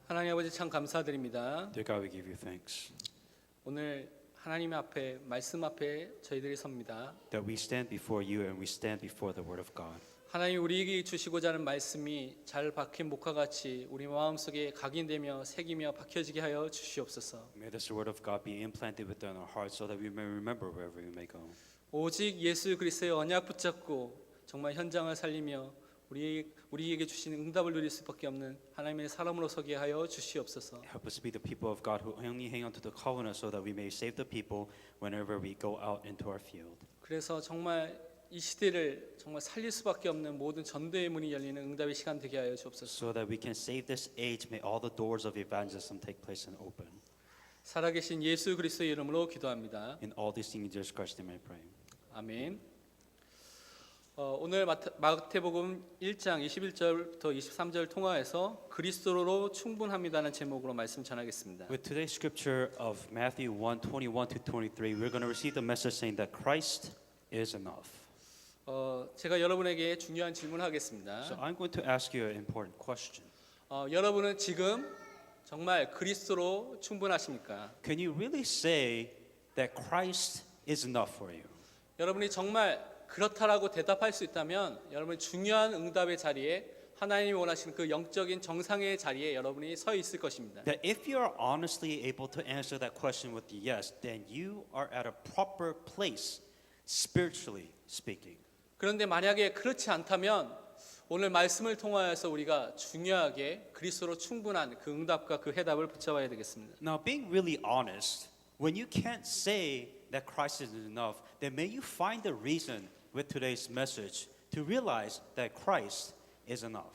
하나님 아버지 참 감사드립니다. Dear God, we give you thanks 오늘 하나님 앞에 말씀 앞에 저희들이 섭니다. that we stand before you and we stand before the Word of God. 하나님 우리에게 주시고자 하는 말씀이 잘 박힌 목과 같이 우리 마음속에 각인되며 새기며 박혀지게 하여 주시옵소서. May this Word of God be implanted within our hearts so that we may remember wherever we may go. 오직 예수 그리스도의 언약 붙잡고 정말 현장을 살리며 우리에게 주시는 응답을 누릴 수밖에 없는 하나님의 사람으로 서게 하여 주시옵소서. Help us to be the people of God who only hang on to the covenant so that we may save the people whenever we go out into our field. 그래서 정말 이 시대를 정말 살릴 수밖에 없는 모든 전도의 문이 열리는 응답의 시간 되게 하여 주옵소서. So that we can save this age, may all the doors of evangelism take place and open. 살아계신 예수 그리스도의 이름으로 기도합니다. In all these things, in Jesus Christ's name I pray. 아멘. 오늘 마태복음 1장 21절부터 23절 통화에서 그리스도로 충분합니다는 제목으로 말씀 전하겠습니다. With today's scripture of Matthew 1:21 to 23, we're going to receive the message saying that Christ is enough. 제가 여러분에게 중요한 질문을 하겠습니다. So I'm going to ask you an important question. 여러분은 지금 정말 그리스도로 충분하십니까? Can you really say that Christ is enough for you? 여러분이 정말 그렇다라고 대답할 수 있다면 여러분이 중요한 응답의 자리에 하나님이 원하시는 그 영적인 정상의 자리에 여러분이 서 있을 것입니다. That if you are honestly able to answer that question with yes, then you are at a proper place, spiritually speaking. 그런데 만약에 그렇지 않다면 오늘 말씀을 통하여서 우리가 중요하게 그리스도로 충분한 그 응답과 그 해답을 붙잡아야 되겠습니다. Now, being really honest, when you can't say that Christ is enough, then may you find a reason with today's message to realize that Christ is enough.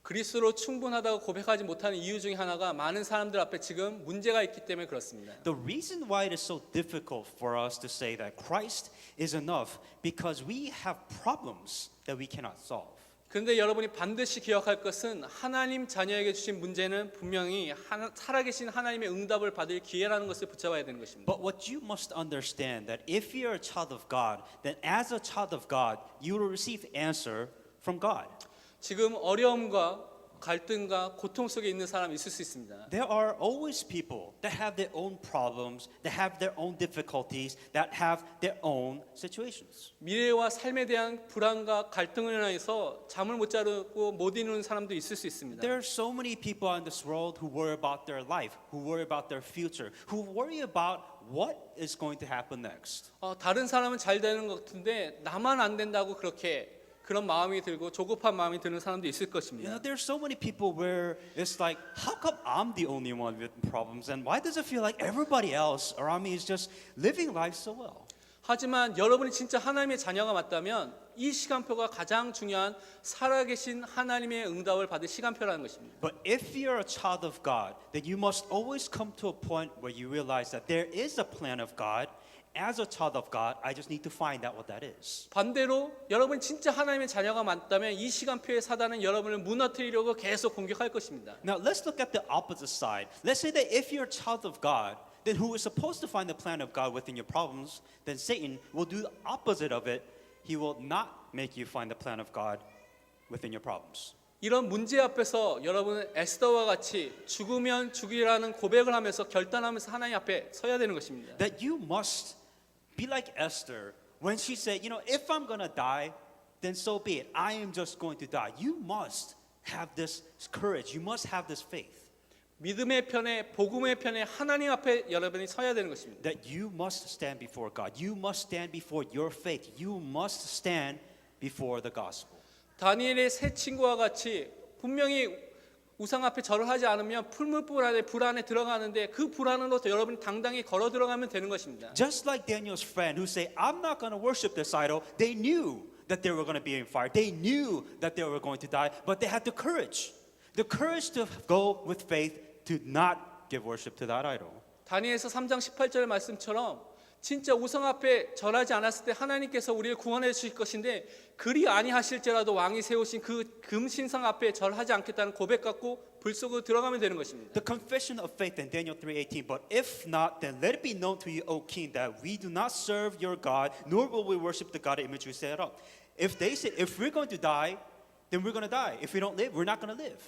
그리스도로 충분하다고 고백하지 못하는 이유 중에 하나가 많은 사람들 앞에 지금 문제가 있기 때문에 그렇습니다. The reason why it is so difficult for us to say that Christ is enough because we have problems that we cannot solve. 그런데 여러분이 반드시 기억할 것은 하나님 자녀에게 주신 문제는 분명히 살아계신 하나님의 응답을 받을 기회라는 것을 붙잡아야 되는 것입니다. But what you must understand that if you're a child of God, then as a child of God, you will receive answer from God. 지금 어려움과 갈등과 고통 속에 있는 사람이 있을 수 있습니다. There are always people that have their own problems, that have their own difficulties, that have their own situations. 미래와 삶에 대한 불안과 갈등을 인해서 잠을 못 자고 못 이루는 사람도 있을 수 있습니다. There are so many people in this world who worry about their life, who worry about their future, who worry about what is going to happen next. 다른 사람은 잘 되는 것 같은데 나만 안 된다고 그런 마음이 들고 조급한 마음이 드는 사람도 있을 You 것입니다. know, there's so many people where it's like, how come I'm the only one with problems, and why does it feel like everybody else around me is just living life so well? 하지만 여러분이 진짜 하나님의 자녀가 맞다면 이 시간표가 가장 중요한 살아계신 하나님의 응답을 받을 시간표라는 것입니다. But if you're a child of God, then you must always come to a point where you realize that there is a plan of God. As a child of God, I just need to find out what that is. 반대로 여러분 진짜 하나님의 자녀가 맞다면 이 시간표의 사단은 여러분을 무너뜨리려고 계속 공격할 것입니다. Now let's look at the opposite side. Let's say that if you're a child of God, then who is supposed to find the plan of God within your problems, then Satan will do the opposite of it. He will not make you find the plan of God within your problems. 이런 문제 앞에서 여러분은 에스더와 같이 죽으면 죽이라는 고백을 하면서 결단하면서 하나님 앞에 서야 되는 것입니다. That you must be like Esther when she said, if I'm going to die, then so be it. I am just going to die. You must have this courage. You must have this faith. 믿음의 편에 복음의 편에 하나님 앞에 여러분이 서야 되는 것입니다. That you must stand before God. You must stand before your faith. You must stand before the gospel. 다니엘의 세 친구와 같이 분명히 우상 앞에 절을 하지 않으면 불 안에 들어가는데 그 불 안으로 여러분이 당당히 걸어 들어가면 되는 것입니다. Just like Daniel's friend who say, I'm not going to worship this idol. They knew that they were going to be in fire. They knew that they were going to die, but they had the courage to go with faith to not give worship to that idol. 다니엘서 3장 18절 말씀처럼 진짜 우상 앞에 절하지 않았을 때 하나님께서 우리를 구원해 주실 것인데 그리 아니하실지라도 왕이 세우신 그 금신상 앞에 절하지 않겠다는 고백 갖고 불 속으로 들어가면 되는 것입니다. The confession of faith in Daniel 3:18. But if not, then let it be known to you, O king, that we do not serve your God, nor will we worship the God image you set up. If they say, if we're going to die, then we're going to die. If we don't live, we're not going to live.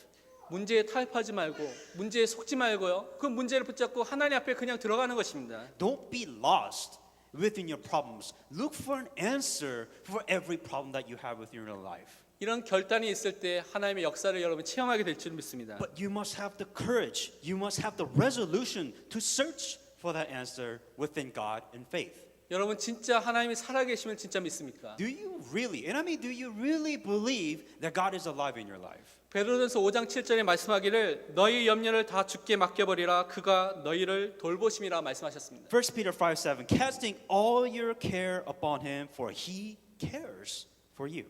문제에 타협하지 말고 문제에 속지 말고요. 그 문제를 붙잡고 하나님 앞에 그냥 들어가는 것입니다. Don't be lost within your problems. Look for an answer for every problem that you have within your life. 이런 결단이 있을 때 하나님의 역사를 여러분 체험하게 될 줄 믿습니다. But you must have the courage, you must have the resolution to search for that answer within God in faith. 여러분 진짜 하나님이 살아계심을 진짜 믿습니까? Do you really, and I mean, do you really believe that God is alive in your life? 베드로전서 5장 7절에 말씀하기를 너희 염려를 다 주께 맡겨버리라 그가 너희를 돌보심이라 말씀하셨습니다. 1 Peter 5:7, casting all your care upon him, for he cares for you.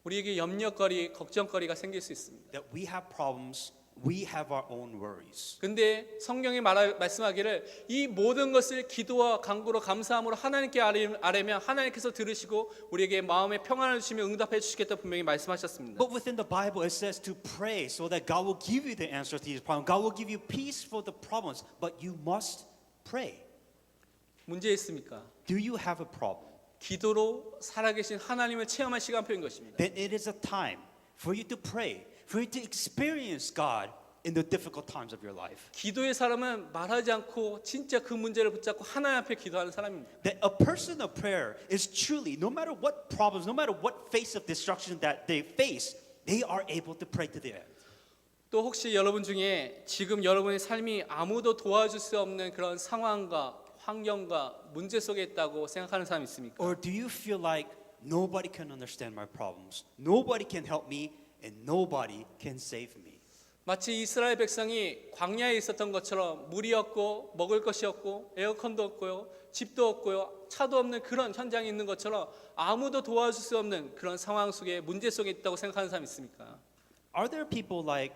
우리에게 염려거리, 걱정거리가 생길 수 있습니다. That we have problems, we have our own worries. 근데 성경이 말씀하기를 이 모든 것을 기도와 간구로 감사함으로 하나님께 아뢰면 하나님께서 들으시고 우리에게 마음의 평안을 주시며 응답해 주시겠다 분명히 말씀하셨습니다. But within the Bible it says to pray so that God will give you the answer to these problems. God will give you peace for the problems, but you must pray. 문제 있습니까? Do you have a problem? 기도로 살아계신 하나님을 체험할 시간표인 것입니다. Then it is a time for you to pray, for you to experience God in the difficult times of your life. 기도의 사람은 말하지 않고 진짜 그 문제를 붙잡고 하나님 앞에 기도하는 사람입니다. That a person of prayer is truly, no matter what problems, no matter what phase of destruction that they face, they are able to pray to the end. 또 혹시 여러분 중에 지금 여러분의 삶이 아무도 도와줄 수 없는 그런 상황과 환경과 문제 속에 있다고 생각하는 사람 있습니까? Or do you feel like nobody can understand my problems, nobody can help me, and nobody can save me? 마치 이스라엘 백성이 광야에 있었던 것처럼 물이 없고 먹을 것이 없고 에어컨도 없고요, 집도 없고요, 차도 없는 그런 현장이 있는 것처럼 아무도 도와줄 수 없는 그런 상황 속에 문제 속에 있다고 생각하는 사람 있습니까? Are there people like,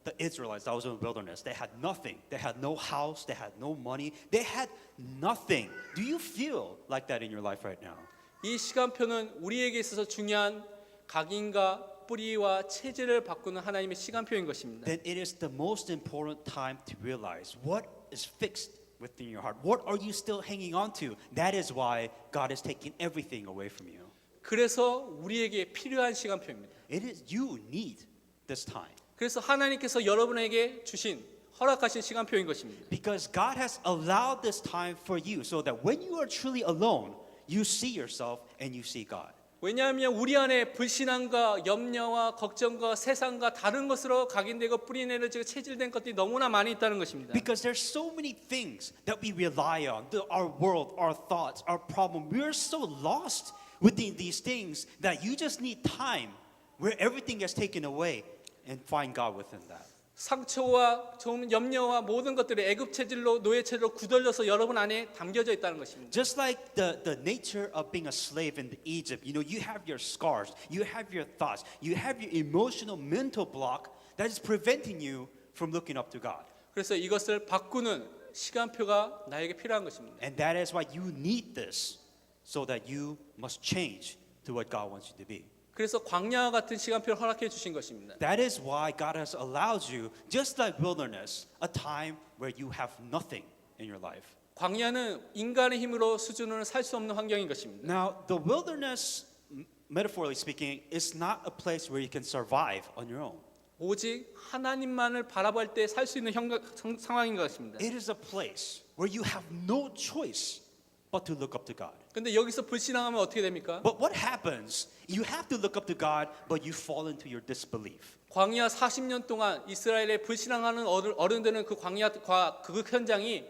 the Israelites that was in the wilderness? They had nothing. They had no house. They had no money. They had nothing. Do you feel like that in your life right now? 이 시간표는 우리에게 있어서 중요한 각인과 뿌리와 체질을 바꾸는 하나님의 시간표인 것입니다. Then it is the most important time to realize what is fixed within your heart. What are you still hanging on to? That is why God is taking everything away from you. 그래서 우리에게 필요한 시간표입니다. It is you need this time. 그래서 하나님께서 여러분에게 주신 허락하신 시간표인 것입니다. Because God has allowed this time for you so that when you are truly alone, you see yourself and you see God. 왜냐하면 우리 안에 불신앙과 염려와 걱정과 세상과 다른 것으로 각인되고 뿌리내려지고 체질된 것들이 너무나 많이 있다는 것입니다. Because there's so many things that we rely on, our world, our thoughts, our problem. We're so lost within these things that you just need time where everything gets taken away and find God within that. 상처와 좀 염려와 모든 것들이 애굽 체질로 노예 체질로 굳어져서 여러분 안에 담겨져 있다는 것입니다. Just like the nature of being a slave in Egypt, you have your scars, you have your thoughts, you have your emotional mental block that is preventing you from looking up to God. 그래서 이것을 바꾸는 시간표가 나에게 필요한 것입니다. And that is why you need this so that you must change to what God wants you to be. 그래서 광야와 같은 시간표를 허락해 주신 것입니다. That is why God has allowed you, just like wilderness, a time where you have nothing in your life. 광야는 인간의 힘으로 수준으로 살 수 없는 환경인 것입니다. Now, the wilderness, metaphorically speaking, is not a place where you can survive on your own. 오직 하나님만을 바라볼 때 살 수 있는 상황인 것입니다. It is a place where you have no choice but to look up to God. 근데 여기서 불신앙하면 어떻게 됩니까? But what happens? You have to look up to God, but you fall into your disbelief. 광야 40년 동안 이스라엘에 불신앙하는 어른들은 그 광야과 그 현장이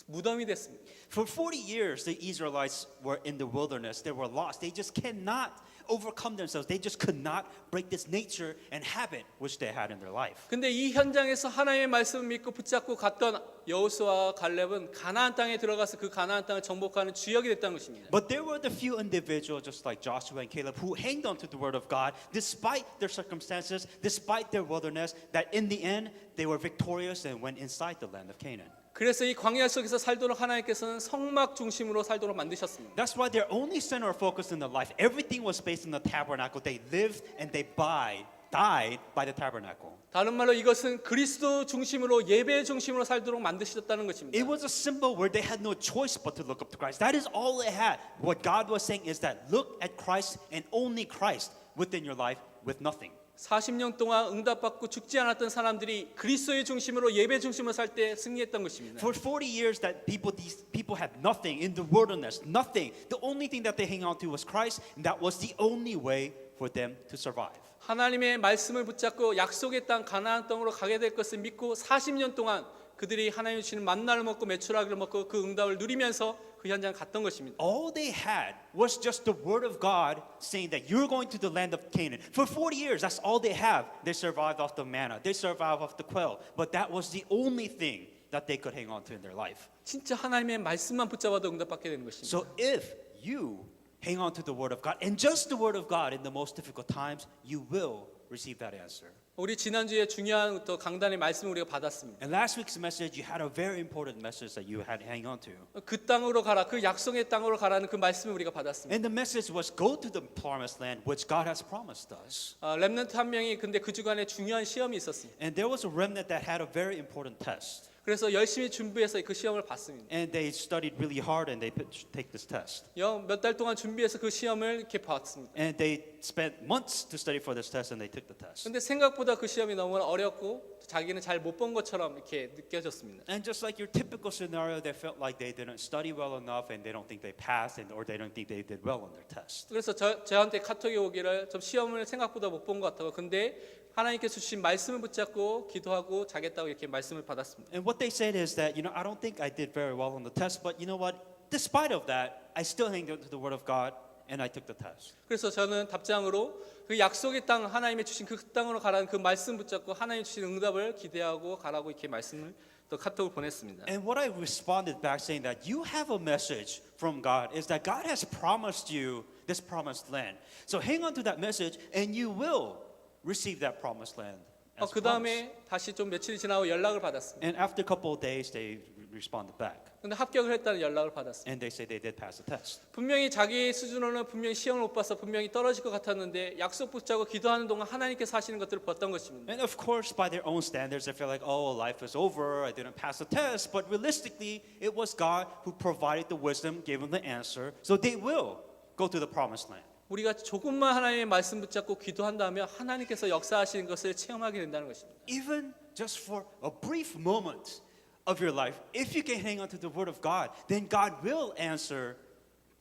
무덤이 됐습니다. For 40 years, the Israelites were in the wilderness. They were lost. They just cannot overcome themselves. They just could not break this nature and habit which they had in their life. 근데 이 현장에서 하나님의 말씀을 믿고 붙잡고 갔던 여호수아와 갈렙은 가나안 땅에 들어가서 그 가나안 땅을 정복하는 주역이 됐다는 것입니다. But there were the few individuals, just like Joshua and Caleb, who hanged on to the word of God despite their circumstances, despite their wilderness, that in the end they were victorious and went inside the land of Canaan. 그래서 이 광야 속에서 살도록 하나님께서는 성막 중심으로 살도록 만드셨습니다. That's why their only center of focus in their life, everything was based in the tabernacle. They lived and they died by the tabernacle. 다른 말로 이것은 그리스도 중심으로 예배 중심으로 살도록 만드셨다는 것입니다. It was a symbol where they had no choice but to look up to Christ. That is all they had. What God was saying is that look at Christ and only Christ within your life with nothing. 40년 동안 응답받고 죽지 않았던 사람들이 그리스도의 중심으로 예배 중심으로 살 때 승리했던 것입니다. For 40 years that these people had nothing in the wilderness, nothing. The only thing that they hang on to was Christ, and that was the only way for them to survive. 하나님의 말씀을 붙잡고 약속의 땅 가나안 땅으로 가게 될 것을 믿고 40년 동안 그들이 하나님 주시는 만나를 먹고 메추라기를 먹고 그 응답을 누리면서 그 현장에 갔던 것입니다. All they had was just the word of God saying that you're going to the land of Canaan. For 40 years, that's all they have. They survived off the manna. They survived off the quail. But that was the only thing that they could hang on to in their life. 진짜 하나님의 말씀만 붙잡아도 응답받게 되는 것입니다. So if you hang on to the word of God and just the word of God in the most difficult times, you will receive that answer. 우리 지난주에 중요한 또 강단의 말씀을 우리가 받았습니다. In last week's message, you had a very important message that you had to hang on to. 그 땅으로 가라, 그 약속의 땅으로 가라는 그 말씀을 우리가 받았습니다. And the message was go to the promised land which God has promised us. 렘넌트 한 명이 근데 그 주간에 중요한 시험이 있었습니다. And there was a remnant that had a very important test. 그래서 열심히 준비해서 그 시험을 봤습니다. And they studied really hard and they take this test. 몇 달 동안 준비해서 그 시험을 이렇게 봤습니다. And they spent months to study for this test and they took the test. 근데 생각보다 그 시험이 너무나 어렵고 자기는 잘 못 본 것처럼 이렇게 느껴졌습니다. And just like your typical scenario, they felt like they didn't study well enough and they don't think they passed or they don't think they did well on their test. 그래서 저한테 카톡이 오기를 좀 시험을 생각보다 못 본 것 같다고. 근데 하나님께서 주신 말씀을 붙잡고 기도하고 자겠다고 이렇게 말씀을 받았습니다. And what they said is that, I don't think I did very well on the test, but you know what? Despite of that, I still hang on to the word of God and I took the test. 그래서 저는 답장으로 그 약속의 땅 하나님의 주신 그 땅으로 가라는 그 말씀 붙잡고 하나님 주신 응답을 기대하고 가라고 이렇게 말씀을 또 카톡을 보냈습니다. And what I responded back saying that you have a message from God is that God has promised you this promised land. So hang on to that message and you will receive that promised land. as 그 promised. 다음에 다시 좀 며칠이 지나고 연락을 받았습니다. And after a couple of days, they responded back. 근데 합격을 했다는 연락을 받았습니다. And they say they did pass the test. 분명히 자기 수준으로는 분명히 시험을 못 봐서 분명히 떨어질 것 같았는데 약속 붙잡고 기도하는 동안 하나님께서 하시는 것들을 봤던 것입니다. And of course, by their own standards, they feel like, oh, life is over. I didn't pass the test. But realistically, it was God who provided the wisdom, gave them the answer. So they will go to the promised land. 우리가 조금만 하나님의 말씀 붙잡고 기도한다면 하나님께서 역사하시는 것을 체험하게 된다는 것입니다. Even just for a brief moment of your life, if you can hang on to the word of God, then God will answer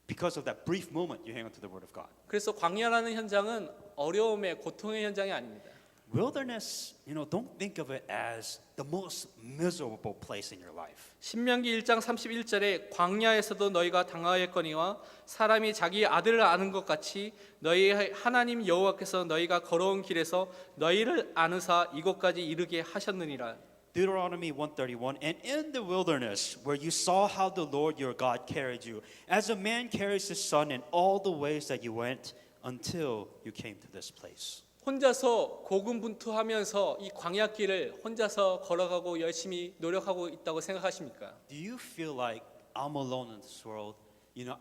because of that brief moment you hang on to the word of God. 그래서 광야라는 현장은 어려움의 고통의 현장이 아닙니다. Wilderness, don't think of it as the most miserable place in your life. 신명기 1장 31절에 광야에서도 너희가 당하였거니와 사람이 자기 아들을 아는 것 같이 너희 하나님 여호와께서 너희가 걸어온 길에서 너희를 아느사 이곳까지 이르게 하셨느니라. Deuteronomy 131, and in the wilderness where you saw how the Lord your God carried you, as a man carries his son in all the ways that you went until you came to this place. 혼자서 고군분투하면서 이 광야길을 혼자서 걸어가고 열심히 노력하고 있다고 생각하십니까? Do you feel like I'm alone in this world?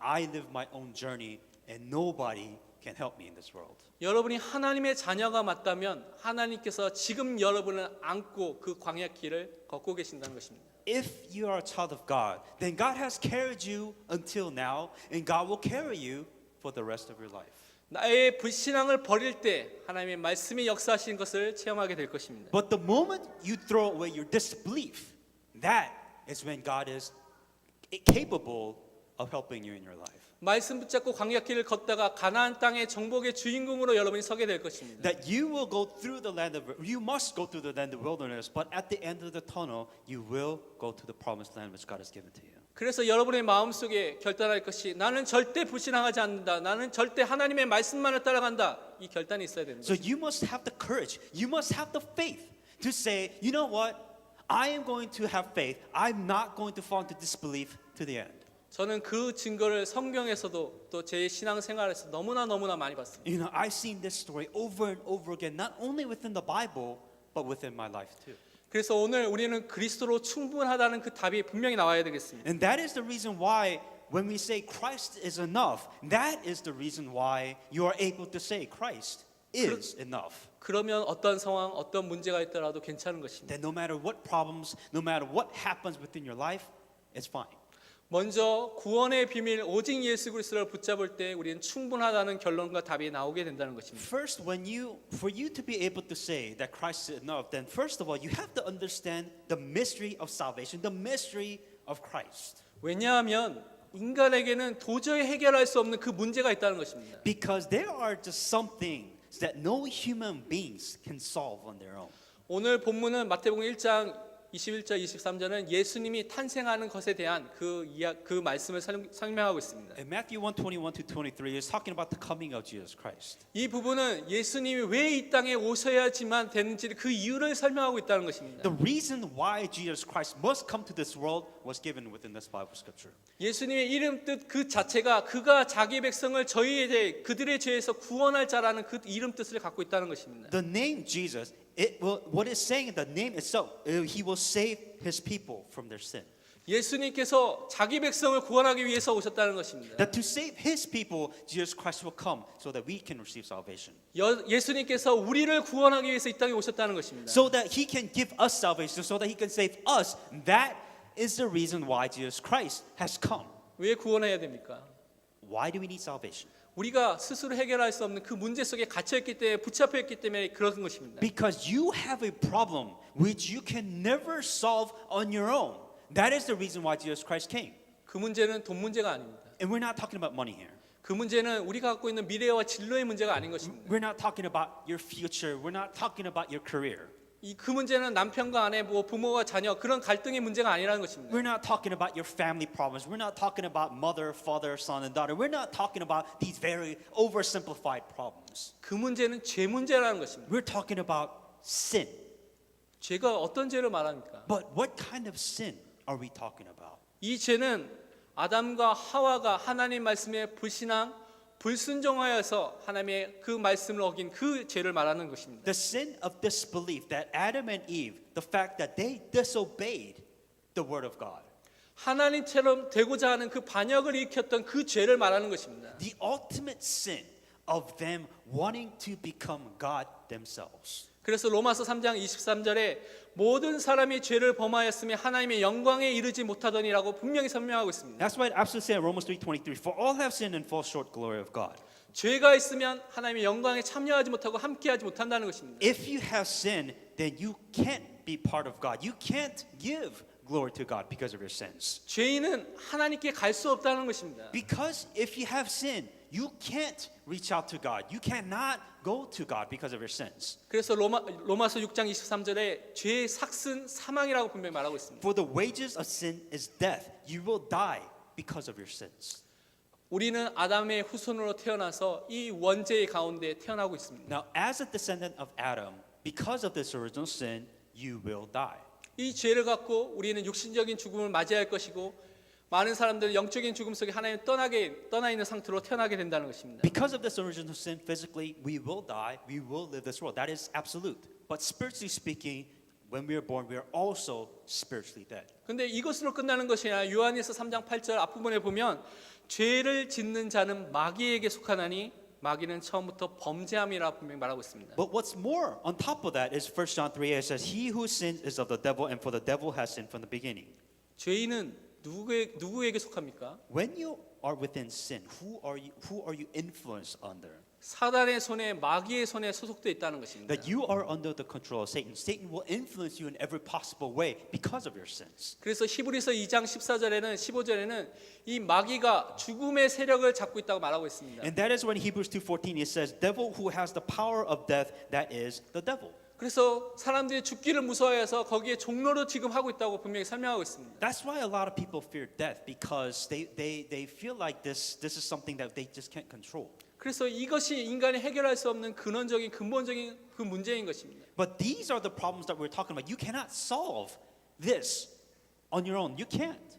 I live my own journey and nobody can help me in this world. 여러분이 하나님의 자녀가 맞다면 하나님께서 지금 여러분을 안고 그 광야길을 걷고 계신다는 것입니다. If you are a child of God, then God has carried you until now and God will carry you for the rest of your life. 나의 불신앙을 버릴 때 하나님의 말씀이 역사하시는 것을 체험하게 될 것입니다. But the moment you throw away your disbelief, that is when God is capable of helping you in your life. 말씀 붙잡고 광야길을 걷다가 가나안 땅의 정복의 주인공으로 여러분이 서게 될 것입니다. That you will go through the land you must go through the land of wilderness, but at the end of the tunnel, you will go to the promised land which God has given to you. 그래서 여러분의 마음속에 결단할 것이 나는 절대 불신앙하지 않는다. 나는 절대 하나님의 말씀만을 따라간다. 이 결단이 있어야 되는 So 거죠. you must have the courage, you must have the faith to say, you know what? I am going to have faith. I'm not going to fall into disbelief to the end. 저는 그 증거를 성경에서도 또 제 신앙생활에서 너무나 많이 봤습니다. I've seen this story over and over again, not only within the Bible, but within my life too. 그래서 오늘 우리는 그리스도로 충분하다는 그 답이 분명히 나와야 되겠습니다. And that is the reason why when we say Christ is enough, that is the reason why you are able to say Christ is enough. 그러면 어떤 상황, 어떤 문제가 있더라도 괜찮은 것입니다. That no matter what problems, no matter what happens within your life, it's fine. 먼저 구원의 비밀 오직 예수 그리스도를 붙잡을 때 우리는 충분하다는 결론과 답이 나오게 된다는 것입니다. First, for you to be able to say that Christ is enough, then first of all, you have to understand the mystery of salvation, the mystery of Christ. 왜냐하면 인간에게는 도저히 해결할 수 없는 그 문제가 있다는 것입니다. Because there are just some things that no human beings can solve on their own. 오늘 본문은 마태복음 1장 21절 23절은 예수님이 탄생하는 것에 대한 그 말씀을 설명하고 있습니다. In Matthew 1:21-23 is talking about the coming of Jesus Christ. 이 부분은 예수님이 왜 이 땅에 오셔야지만 되는지 그 이유를 설명하고 있다는 것입니다. The reason why Jesus Christ must come to this world was given within this Bible scripture. 예수님의 이름 뜻 그 자체가 그가 자기 백성을 그들의 죄에서 구원할 자라는 그 이름 뜻을 갖고 있다는 것입니다. The name Jesus, what it's saying in the name itself, he will save his people from their sin. 예수님께서 자기 백성을 구원하기 위해서 오셨다는 것입니다. That to save his people, Jesus Christ will come so that we can receive salvation. 예수님께서 우리를 구원하기 위해서 이 땅에 오셨다는 것입니다. So that he can give us salvation, so that he can save us. That is the reason why Jesus Christ has come. 왜 구원해야 됩니까? Why do we need salvation? 우리가 스스로 해결할 수 없는 그 문제 속에 갇혀 있기 때문에 붙잡혀 있기 때문에 그런 것입니다. Because you have a problem which you can never solve on your own. That is the reason why Jesus Christ came. 그 문제는 돈 문제가 아닙니다. And we're not talking about money here. 그 문제는 우리가 갖고 있는 미래와 진로의 문제가 아닌 것입니다. We're not talking about your future. We're not talking about your career. 그 문제는 남편과 아내, 부모와 자녀 그런 갈등의 문제가 아니라는 것입니다. We're not talking about your family problems. We're not talking about mother, father, son, and daughter. We're not talking about these very oversimplified problems. 그 문제는 죄 문제라는 것입니다. We're talking about sin. 죄가 어떤 죄를 말합니까? But what kind of sin are we talking about? 이 죄는 아담과 하와가 하나님 말씀에 불신앙, 불순종하여서 하나님의 그 말씀을 어긴 그 죄를 말하는 것입니다. The sin of disbelief that Adam and Eve, the fact that they disobeyed the word of God. 하나님처럼 되고자 하는 그 반역을 일으켰던 그 죄를 말하는 것입니다. The ultimate sin of them wanting to become God themselves. 그래서 로마서 3장 23절에 모든 사람이 죄를 범하였으며 하나님의 영광에 이르지 못하더니라고 분명히 설명하고 있습니다. That's why it absolutely says in Romans 3:23, for all have sinned and fall short glory of God. 죄가 있으면 하나님의 영광에 참여하지 못하고 함께하지 못한다는 것입니다. If you have sinned, then you can't be part of God. You can't give glory to God because of your sins. 죄인은 하나님께 갈 수 없다는 것입니다. Because if you have sinned, you can't reach out to God. You cannot go to God because of your sins. 그래서 로마서 6장 23절에 죄의 삭은 사망이라고 분명히 말하고 있습니다. For the wages of sin is death. You will die because of your sins. 우리는 아담의 후손으로 태어나서 이 원죄의 가운데 태어나고 있습니다. Now, as a descendant of Adam, because of this original sin, you will die. 이 죄를 갖고 우리는 육신적인 죽음을 맞이할 것이고 많은 사람들은 영적인 죽음 속에 하나님 떠나 있는 상태로 태어나게 된다는 것입니다. Because of this original sin, physically, we will die. We will live this world. That is absolute. But spiritually speaking, when we are born, we are also spiritually dead. 근데 이것으로 끝나는 것이 아니라 요한일서 3장 8절 앞부분에 보면 죄를 짓는 자는 마귀에게 속하나니 마귀는 처음부터 범죄함이라 분명히 말하고 있습니다. But what's more, on top of that, is 1 John 3:8 says, he who sins is of the devil, and for the devil has sinned from the beginning. 죄인은 누구에게 속합니까? When you are within sin, who are you influenced under? 사단의 손에 마귀의 손에 소속되어 있다는 것입니다. That you are under the control of Satan. Satan will influence you in every possible way because of your sins. 그래서 히브리서 2장 14절에는 15절에는 이 마귀가 죽음의 세력을 잡고 있다고 말하고 있습니다. And that is when Hebrews 2:14 it says, devil who has the power of death, that is the devil. 그래서 사람들이 죽기를 무서워해서 거기에 종로로 지금 하고 있다고 분명히 설명하고 있습니다. That's why a lot of people fear death because they feel like this is something that they just can't control. 그래서 이것이 인간이 해결할 수 없는 근원적인 근본적인 그 문제인 것입니다. But these are the problems that we're talking about. You cannot solve this on your own. You can't.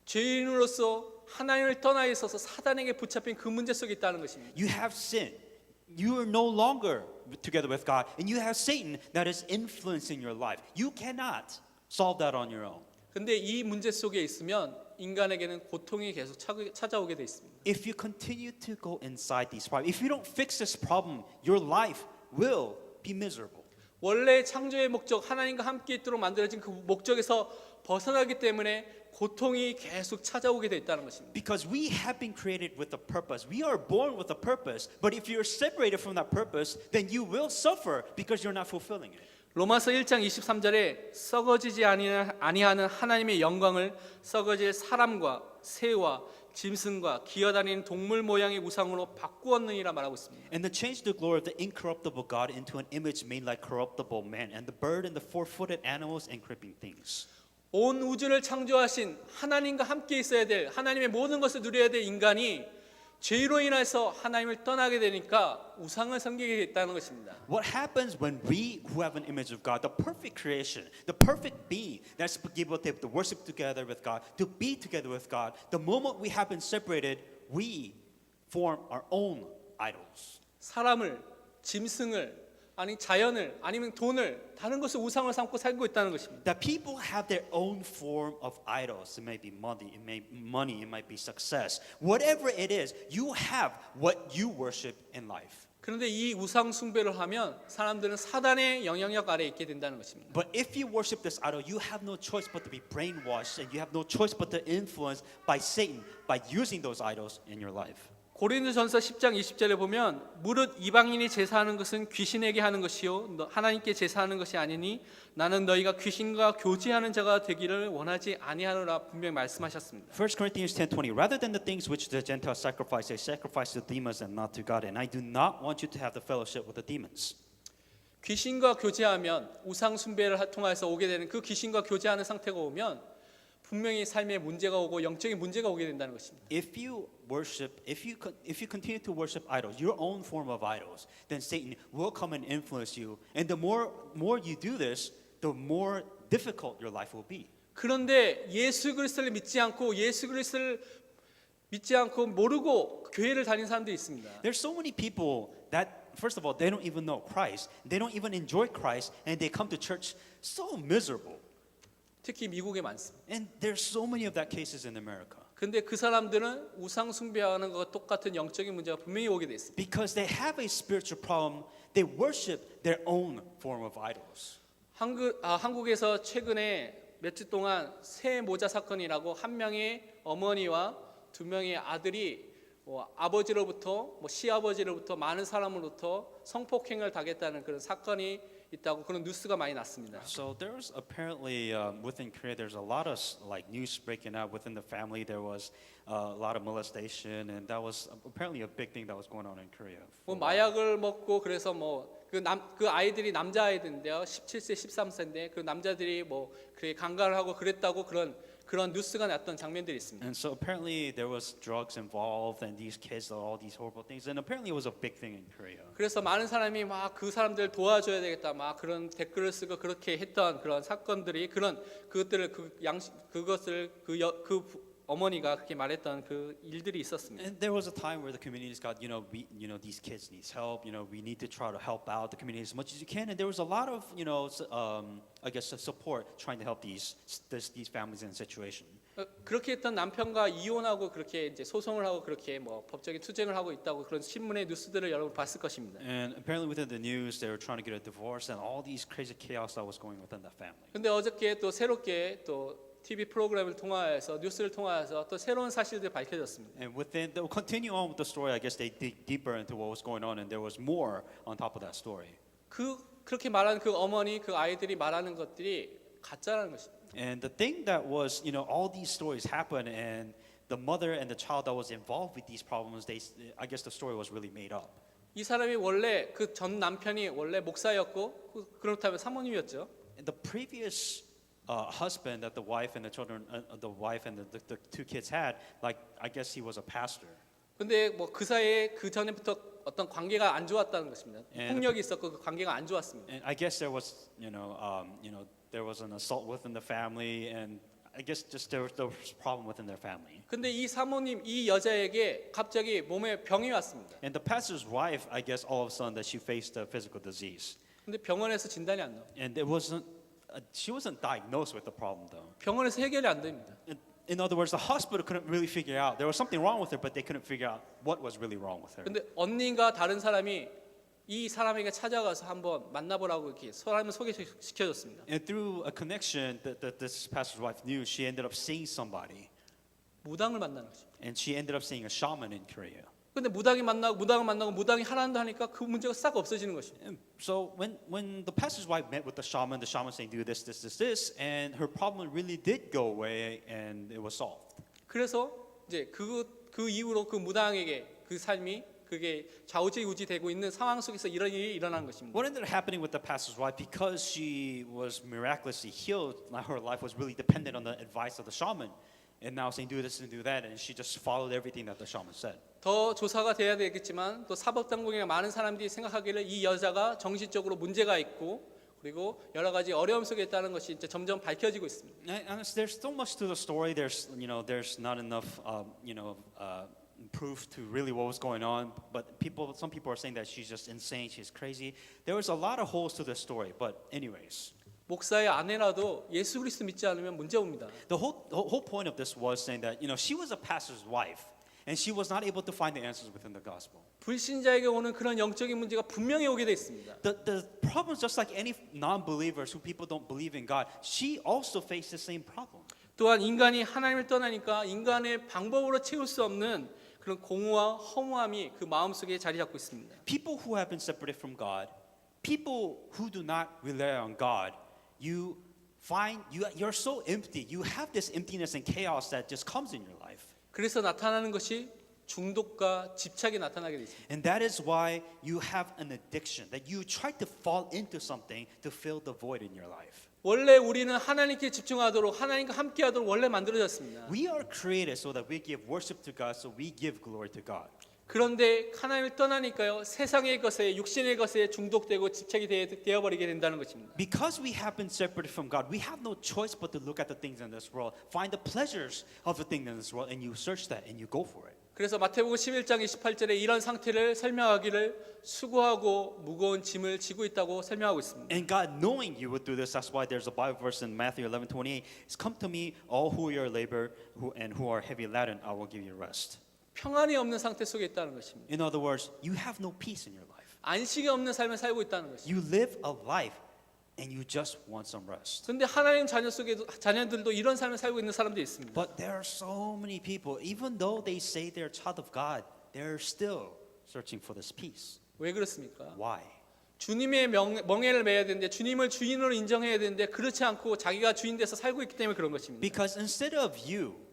죄인으로서 하나님을 떠나 있어서 사단에게 붙잡힌 그 문제 속에 있다는 것입니다. You have sin. You are no longer together with God, and you have Satan that is influencing your life. You cannot solve that on your own. 근데 이 문제 속에 있으면 인간에게는 고통이 계속 찾아오게 돼 있습니다. If you continue to go inside these problems, if you don't fix this problem, your life will be miserable. 원래 창조의 목적 하나님과 함께 있도록 만들어진 그 목적에서 벗어나기 때문에 고통이 계속 찾아오게 돼 있다는 것입니다. Because we have been created with a purpose. We are born with a purpose. But if you're separated from that purpose, then you will suffer because you're not fulfilling it. 로마서 1장 23절에 썩어지지 아니하는 하나님의 영광을 썩어질 사람과 새와 짐승과 기어다니는 동물 모양의 우상으로 바꾸었느니라 말하고 있습니다. And to change the glory of the incorruptible God into an image made like corruptible man, and the bird and the four-footed animals and creeping things. 온 우주를 창조하신 하나님과 함께 있어야 될 하나님의 모든 것을 누려야 될 인간이 죄로 인해서 하나님을 떠나게 되니까 우상을 섬기게 됐다는 것입니다. What happens when we who have an image of God, the perfect creation, the perfect being that's able to worship together with God, to be together with God, the moment we have been separated, we form our own idols. 사람을, 짐승을, 아니 자연을, 아니면 돈을 다른 것을 우상을 삼고 살고 있다는 것입니다. That people have their own form of idols. It may be money, it might be success. Whatever it is, you have what you worship in life. 그런데 이 우상 숭배를 하면 사람들은 사단의 영향력 아래에 있게 된다는 것입니다. But if you worship this idol, you have no choice but to be brainwashed, and you have no choice but to influenced by Satan by using those idols in your life. 고린도전서 10장 20절에 보면 무릇 이방인이 제사하는 것은 귀신에게 하는 것이요 하나님께 제사하는 것이 아니니 나는 너희가 귀신과 교제하는 자가 되기를 원하지 아니하노라 분명히 말씀하셨습니다. 1 Corinthians 10:20 Rather than the things which the Gentiles sacrifice, they sacrifice to demons and not to God, and I do not want you to have the fellowship with the demons. 귀신과 교제하면 우상 숭배를 통해서 오게 되는 그 귀신과 교제하는 상태가 오면 분명히 삶에 문제가 오고 영적인 문제가 오게 된다는 것입니다. If you continue to worship idols, your own form of idols, then Satan will come and influence you, and the more you do this, the more difficult your life will be. 그런데 예수 그리스도를 믿지 않고 모르고 교회를 다니는 사람들이 있습니다. There's so many people that first of all they don't even know Christ, they don't even enjoy Christ, and they come to church so miserable. 특히 미국에 많습니다. And there's so many of that cases in America. 근데 그 사람들은 우상 숭배하는 것과 똑같은 영적인 문제가 분명히 오게 돼 있습니다. Because they have a spiritual problem, they worship their own form of idols. 한국에서 최근에 몇 주 동안 새 모자 사건이라고 한 명의 어머니와 두 명의 아들이 아버지로부터 시아버지로부터 많은 사람으로부터 성폭행을 당했다는 그런 사건이 있다고 그런 뉴스가 많이 났습니다. So there's apparently within Korea there's a lot of like news breaking out within the family. There was a lot of molestation, and that was apparently a big thing that was going on in Korea. 마약을 먹고 그래서 그 아이들이 남자 아이들인데요. 17세, 13세인데 그 남자들이 그렇게 강간을 하고 그랬다고 그런 뉴스가 났던 장면들이 있습니다. And so apparently there was drugs involved, and these kids did all these horrible things, and apparently it was a big thing in Korea. 그래서 많은 사람이 막 그 사람들 도와줘야 되겠다, 막 그런 댓글을 쓰고 그렇게 했던 그런 사건들이 그것을 그 어머니가 그렇게 말했던 그 일들이 있었습니다. And there was a time where the communities got, these kids needs help. We need to try to help out the community as much as you can. And there was a lot of, I guess, support trying to help these families in a situation. 그렇게 했던 남편과 이혼하고 그렇게 이제 소송을 하고 그렇게 법적인 투쟁을 하고 있다고 그런 신문의 뉴스들을 여러분 봤을 것입니다. And apparently within the news, they were trying to get a divorce, and all these crazy chaos that was going within that family. 근데 어저께 또 새롭게 또 TV 프로그램을 통하여서 뉴스를 통하여서 또 새로운 사실들이 밝혀졌습니다. And they'll continue on with the story. I guess they dig deeper into what was going on, and there was more on top of that story. 그렇게 말하는 그 어머니, 그 아이들이 말하는 것들이 가짜라는 것입니다. And the thing that was, all these stories happen, and the mother and the child that was involved with these problems, I guess the story was really made up. 이 사람이 원래 그 전 남편이 원래 목사였고 그렇다면 사모님이었죠. And the previous husband that the wife and the children, the wife and the two kids had, like I guess he was a pastor. 근데 그 사이에 그 전에부터 어떤 관계가 안 좋았다는 것입니다. 폭력이 있었고 그 관계가 안 좋았습니다. And I guess there was, there was an assault within the family, and I guess just there was a problem within their family. 근데 이 사모님, 이 여자에게 갑자기 몸에 병이 왔습니다. And the pastor's wife, I guess all of a sudden that she faced a physical disease. 근데 병원에서 진단이 안 나와요. And she wasn't diagnosed with the problem though. 병원에서 해결이 안 됩니다. In other words, the hospital couldn't really figure out there was something wrong with her, but they couldn't figure out what was really wrong with her. 근데 언니가 다른 사람이 이 사람에게 찾아가서 한번 만나보라고 이렇게 사람을 소개시켜줬습니다. And through a connection that this pastor's wife knew, she ended up seeing somebody. 무당을 만나는 거죠. And she ended up seeing a shaman in Korea. 근데 무당을 만나고 무당이 하라는데 하니까 그 문제가 싹 없어지는 것입니다. And so when the pastor's wife met with the shaman saying do this, and her problem really did go away and it was solved. 그래서 이제 그 이후로 그 무당에게 그 삶이 그게 좌우지우지되고 있는 상황 속에서 이런 일이 일어난 것입니다. What ended up happening with the pastor's wife, because she was miraculously healed, her life was really dependent on the advice of the shaman. And now saying do this and do that, and she just followed everything that the shaman said. 더 조사가 돼야 되겠지만 또 사법당국의 많은 사람들이 생각하기를 이 여자가 정신적으로 문제가 있고 그리고 여러 가지 어려움 속에 있다는 것이 이제 점점 밝혀지고 있습니다. And there's so much to the story. There's not enough proof to really what was going on. But some people are saying that she's just insane, she's crazy. There was a lot of holes to the story. But anyways. 목사의 아내라도 예수 그리스도 믿지 않으면 문제 옵니다. The whole point of this was saying that she was a pastor's wife and she was not able to find the answers within the gospel. 불신자에게 오는 그런 영적인 문제가 분명히 오게 돼 있습니다. The problem is just like any non-believers who people don't believe in God. She also faced the same problem. 또한 인간이 하나님을 떠나니까 인간의 방법으로 채울 수 없는 그런 공허와 허무함이 그 마음속에 자리 잡고 있습니다. People who have been separated from God, people who do not rely on God, you find you're so empty. You have this emptiness and chaos that just comes in your life. 그래서 나타나는 것이 중독과 집착이 나타나게 돼 있습니다. And that is why you have an addiction, that you try to fall into something to fill the void in your life. 원래 우리는 하나님께 집중하도록 하나님과 함께하도록 원래 만들어졌습니다. We are created so that we give worship to God, so we give glory to God. 그런데 하나님을 떠나니까요 세상의 것에 육신의 것에 중독되고 집착이 되어버리게 된다는 것입니다. Because we have been separated from God, we have no choice but to look at the things in this world, find the pleasures of the things in this world, and you search that and you go for it. 그래서 마태복음 11장 28절에 이런 상태를 설명하기를 수고하고 무거운 짐을 지고 있다고 설명하고 있습니다. And God, knowing you would do this, that's why there's a Bible verse in Matthew 11:28. It's come to me, all who are labor and who are heavy laden, I will give you rest. 평안이 없는 상태 속에 있다는 것입니다. In other words, you have no peace in your life. 안식이 없는 삶을 살고 있다는 것입니다. You live a life and you just want some rest. 그런데 하나님 자녀들도 이런 삶을 살고 있는 사람들이 있습니다. But there are so many people, even though they say they're a child of God, they're still searching for this peace. 왜 그렇습니까? Why? 주님의 멍에를 매야 되는데 주님을 주인으로 인정해야 되는데 그렇지 않고 자기가 주인 돼서 살고 있기 때문에 그런 것입니다. Because instead of you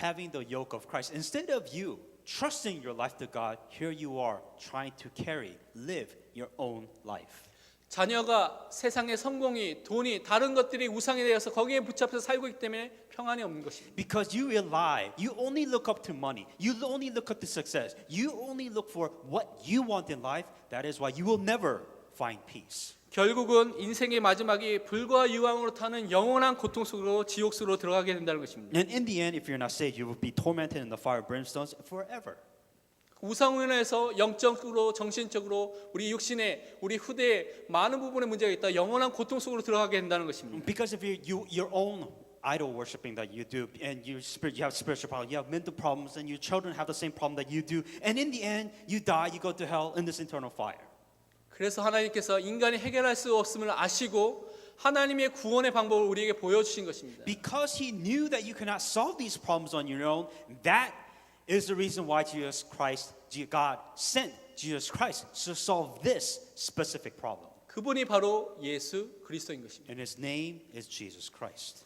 having the yoke of Christ, instead of you trusting your life to God, here you are trying to live your own life. 자녀가 세상의 성공이 돈이 다른 것들이 우상이 되어서 거기에 붙잡혀서 살고 있기 때문에 평안이 없는 것입니다. Because you only look up to money, you only look up to success, you only look for what you want in life, that is why you will never find peace. 결국은 인생의 마지막이 불과 유황으로 타는 영원한 고통 속으로 지옥 속으로 들어가게 된다는 것입니다. And in the end, if you're not saved, you will be tormented in the fire of brimstones forever. 우상으로 인해서 영적으로 정신적으로 우리 육신에 우리 후대에 많은 부분에 문제가 있다. 영원한 고통 속으로 들어가게 된다는 것입니다. Because if your own idol worshiping that you do, and you have spiritual problems, you have mental problems, and your children have the same problem that you do, and in the end, you die, you go to hell in this eternal fire. 그래서 하나님께서 인간이 해결할 수 없음을 아시고 하나님의 구원의 방법을 우리에게 보여주신 것입니다. Because He knew that you cannot solve these problems on your own, that is the reason why God sent Jesus Christ to solve this specific problem. 그분이 바로 예수 그리스도인 것입니다. And His name is Jesus Christ.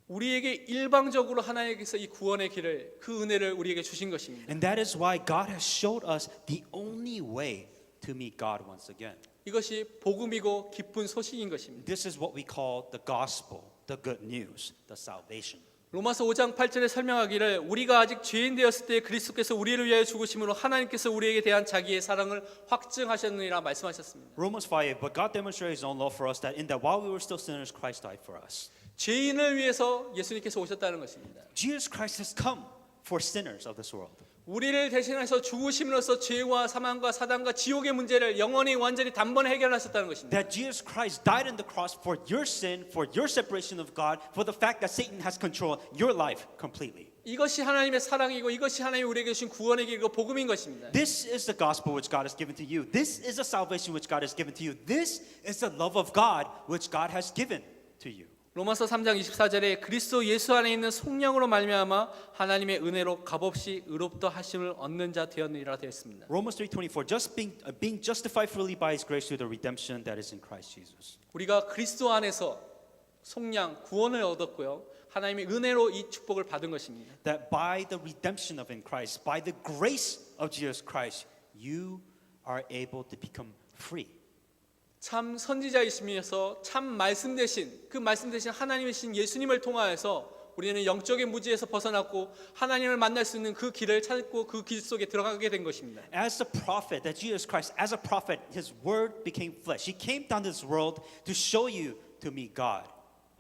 우리에게 일방적으로 하나님께서 이 구원의 길을 그 은혜를 우리에게 주신 것입니다. And that is why God has showed us the only way to meet God once again. 이것이 복음이고 기쁜 소식인 것입니다. This is what we call the gospel, the good news, the salvation. 로마서 5장 8절에 설명하기를 우리가 아직 죄인 되었을 때 그리스도께서 우리를 위하여 죽으심으로 하나님께서 우리에게 대한 자기의 사랑을 확증하셨느니라 말씀하셨습니다. Romans 5, but God demonstrated His own love for us that in that while we were still sinners, Christ died for us. 죄인을 위해서 예수님께서 오셨다는 것입니다. Jesus Christ has come for sinners of this world. 우리를 대신해서 죽으심으로써 죄와 사망과 사단과 지옥의 문제를 영원히 완전히 단번에 해결하셨다는 것입니다. That Jesus Christ died on the cross for your sin, for your separation of God, for the fact that Satan has controlled your life completely. 이것이 하나님의 사랑이고 이것이 하나님이 우리에게 주신 구원의 길이고 복음인 것입니다. This is the gospel which God has given to you. This is the salvation which God has given to you. This is the love of God which God has given to you. 로마서 3장 24절에 그리스도 예수 안에 있는 속량으로 말미암아 하나님의 은혜로 값없이 의롭다 하심을 얻는 자 되었느니라 되어 있습니다. Romans 3:24 just being justified freely by his grace through the redemption that is in Christ Jesus. 우리가 그리스도 안에서 속량 구원을 얻었고요. 하나님의 은혜로 이 축복을 받은 것입니다. That by the redemption of in Christ, by the grace of Jesus Christ, you are able to become free. 참 선지자이시면서 참 말씀 대신 그 말씀 대신 하나님이신 예수님을 통하여서 우리는 영적인 무지에서 벗어났고 하나님을 만날 수 있는 그 길을 찾고 그 길 속에 들어가게 된 것입니다. As a prophet, that Jesus Christ, as a prophet, his word became flesh. He came down to this world to show you to meet God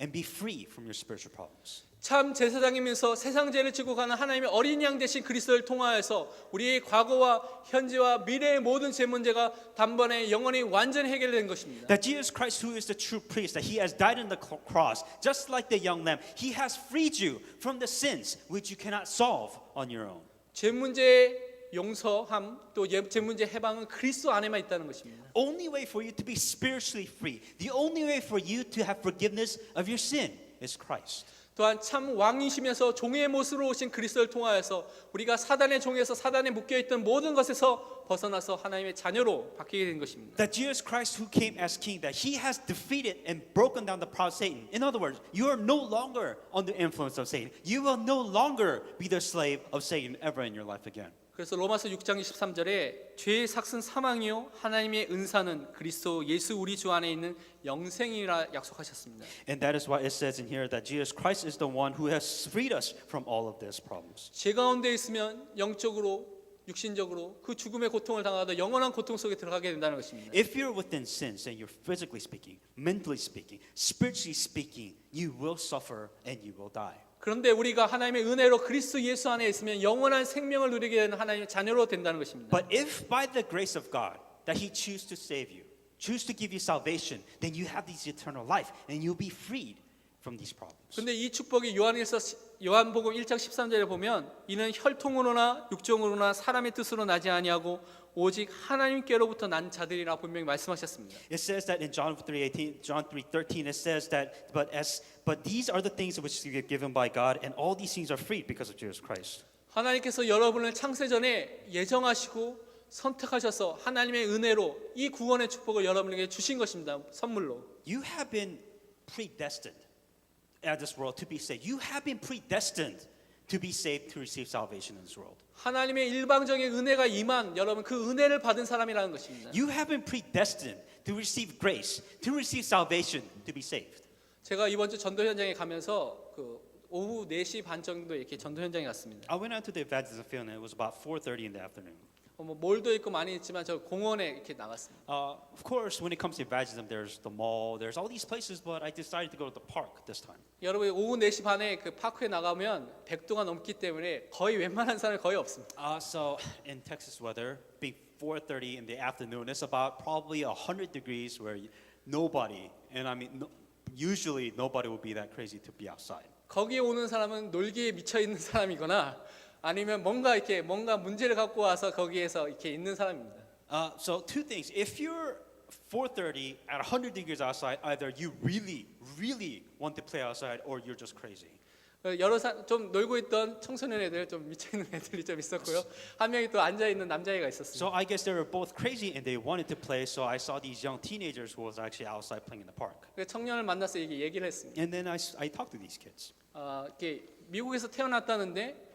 and be free from your spiritual problems. 참 제사장이면서 세상 죄를 지고 가는 하나님의 어린 양 되신 그리스도를 통하여서 우리의 과거와 현재와 미래의 모든 죄 문제가 단번에 영원히 완전히 해결된 것입니다. That Jesus Christ, who is the true priest, that he has died on the cross, just like the young lamb, he has freed you from the sins which you cannot solve on your own. 죄 문제의 용서함 또 죄 문제 해방은 그리스도 안에만 있다는 것입니다. Only way for you to be spiritually free, the only way for you to have forgiveness of your sin is Christ. 또한 참 왕이시면서 종의 모습으로 오신 그리스도를 통하여서 우리가 사단의 종에서 사단에 묶여있던 모든 것에서 벗어나서 하나님의 자녀로 바뀌게 된 것입니다. That Jesus Christ who came as king, that he has defeated and broken down the power of Satan. In other words, you are no longer under influence of Satan. You will no longer be the slave of Satan ever in your life again. 그래서 로마서 6장 23절에 죄의 삭은 사망이요 하나님의 은사는 그리스도 예수 우리 주 안에 있는 영생이라 약속하셨습니다. And that is why it says in here that Jesus Christ is the one who has freed us from all of these problems. 죄 가운데 있으면 영적으로 육신적으로 그 죽음의 고통을 당하다 영원한 고통 속에 들어가게 된다는 것입니다. If you're within sins and you're physically speaking, mentally speaking, spiritually speaking, you will suffer and you will die. 그런데 우리가 하나님의 은혜로 그리스도 예수 안에 있으면 영원한 생명을 누리게 되는 하나님의 자녀로 된다는 것입니다. But if by the grace of God that he choose to save you, choose to give you salvation, then you have this eternal life and you'll be freed from these problems. 그런데 이 축복이 요한복음 1장 13절에 보면 이는 혈통으로나 육정으로나 사람의 뜻으로 나지 아니하고 오직 하나님께로부터 난 자들이라 분명히 말씀하셨습니다. It says that in John 3:18, John 3:13, it says that but these are the things which you get given by God, and all these things are free because of Jesus Christ. 하나님께서 여러분을 창세 전에 예정하시고 선택하셔서 하나님의 은혜로 이 구원의 축복을 여러분에게 주신 것입니다. 선물로. You have been predestined at this world to be saved. You have been predestined to be saved to receive salvation in this world. 하나님의 일방적인 은혜가 임한 여러분 그 은혜를 받은 사람이라는 것입니다. You have been predestined to receive grace, to receive salvation, to be saved. 제가 이번 주 전도 현장에 가면서 그 오후 4시 반 정도 이렇게 전도 현장에 갔습니다. I went out to the evangelism field and it was about 4:30 in the afternoon. 뭐 몰도 있고 많이 있지만 저 공원에 이렇게 나갔습니다. Of course, when it comes to evangelism, there's the mall, there's all these places, but I decided to go to the park this time. 여러분 오후 4시 반에 그 파크에 나가면 100도가 넘기 때문에 거의 웬만한 사람이 거의 없습니다. So in Texas weather, being 4:30 in the afternoon, it's about probably 100 degrees where nobody, and I mean usually nobody would be that crazy to be outside. 거기에 오는 사람은 놀기에 미쳐 있는 사람이거나 아니면 뭔가 문제를 갖고 와서 거기에서 이렇게 있는 사람입니다. So two things. If you're 4:30 at 100 degrees outside, either you really want to play outside or you're just crazy. 좀 놀고 있던 청소년 애들 좀 미쳐 있는 애들이 좀 있었고요. 한 명이 또 앉아 있는 남자애가 있었습니다. So I guess they were both crazy and they wanted to play. So I saw these young teenagers who was actually outside playing in the park. 청년을 만나서 얘기를 했습니다. And then I talked to these kids. 이렇게 미국에서 태어났다는데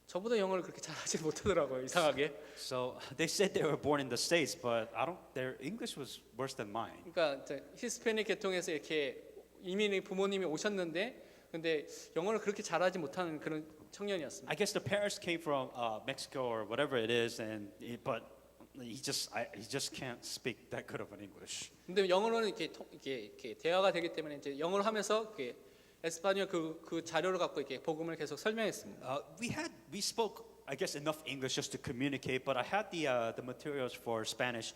저보다 영어를 그렇게 잘하지 못하더라고요. 이상하게. So they said they were born in the States, but their English was worse than mine. 그러니까 히스패닉 계통에서 이렇게 이민의 부모님이 오셨는데 근데 영어를 그렇게 잘하지 못하는 그런 청년이었습니다. I guess the parents came from Mexico or whatever it is, but he just can't speak that good of an English. 근데 영어로는 이렇게 대화가 되기 때문에 이제 영어로 하면서 에스파뇰 그 자료를 갖고 이렇게 복음을 계속 설명했습니다. We spoke, I guess, enough English just to communicate, but I had the materials for Spanish,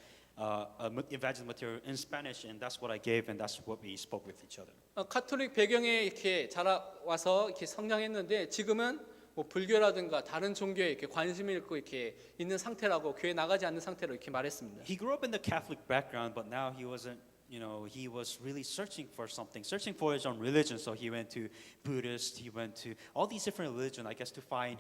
evangelism material in Spanish, and that's what I gave, and that's what we spoke with each other. 카톨릭 배경에 이렇게 자라와서 이렇게 성장했는데 지금은 뭐 불교라든가 다른 종교에 이렇게 관심을 잃고 이렇게 있는 상태라고 교회 나가지 않는 상태로 이렇게 말했습니다. He grew up in the Catholic background, but now he wasn't, he was really searching for something, searching for his own religion. So he went to Buddhist, he went to all these different religions, I guess, to find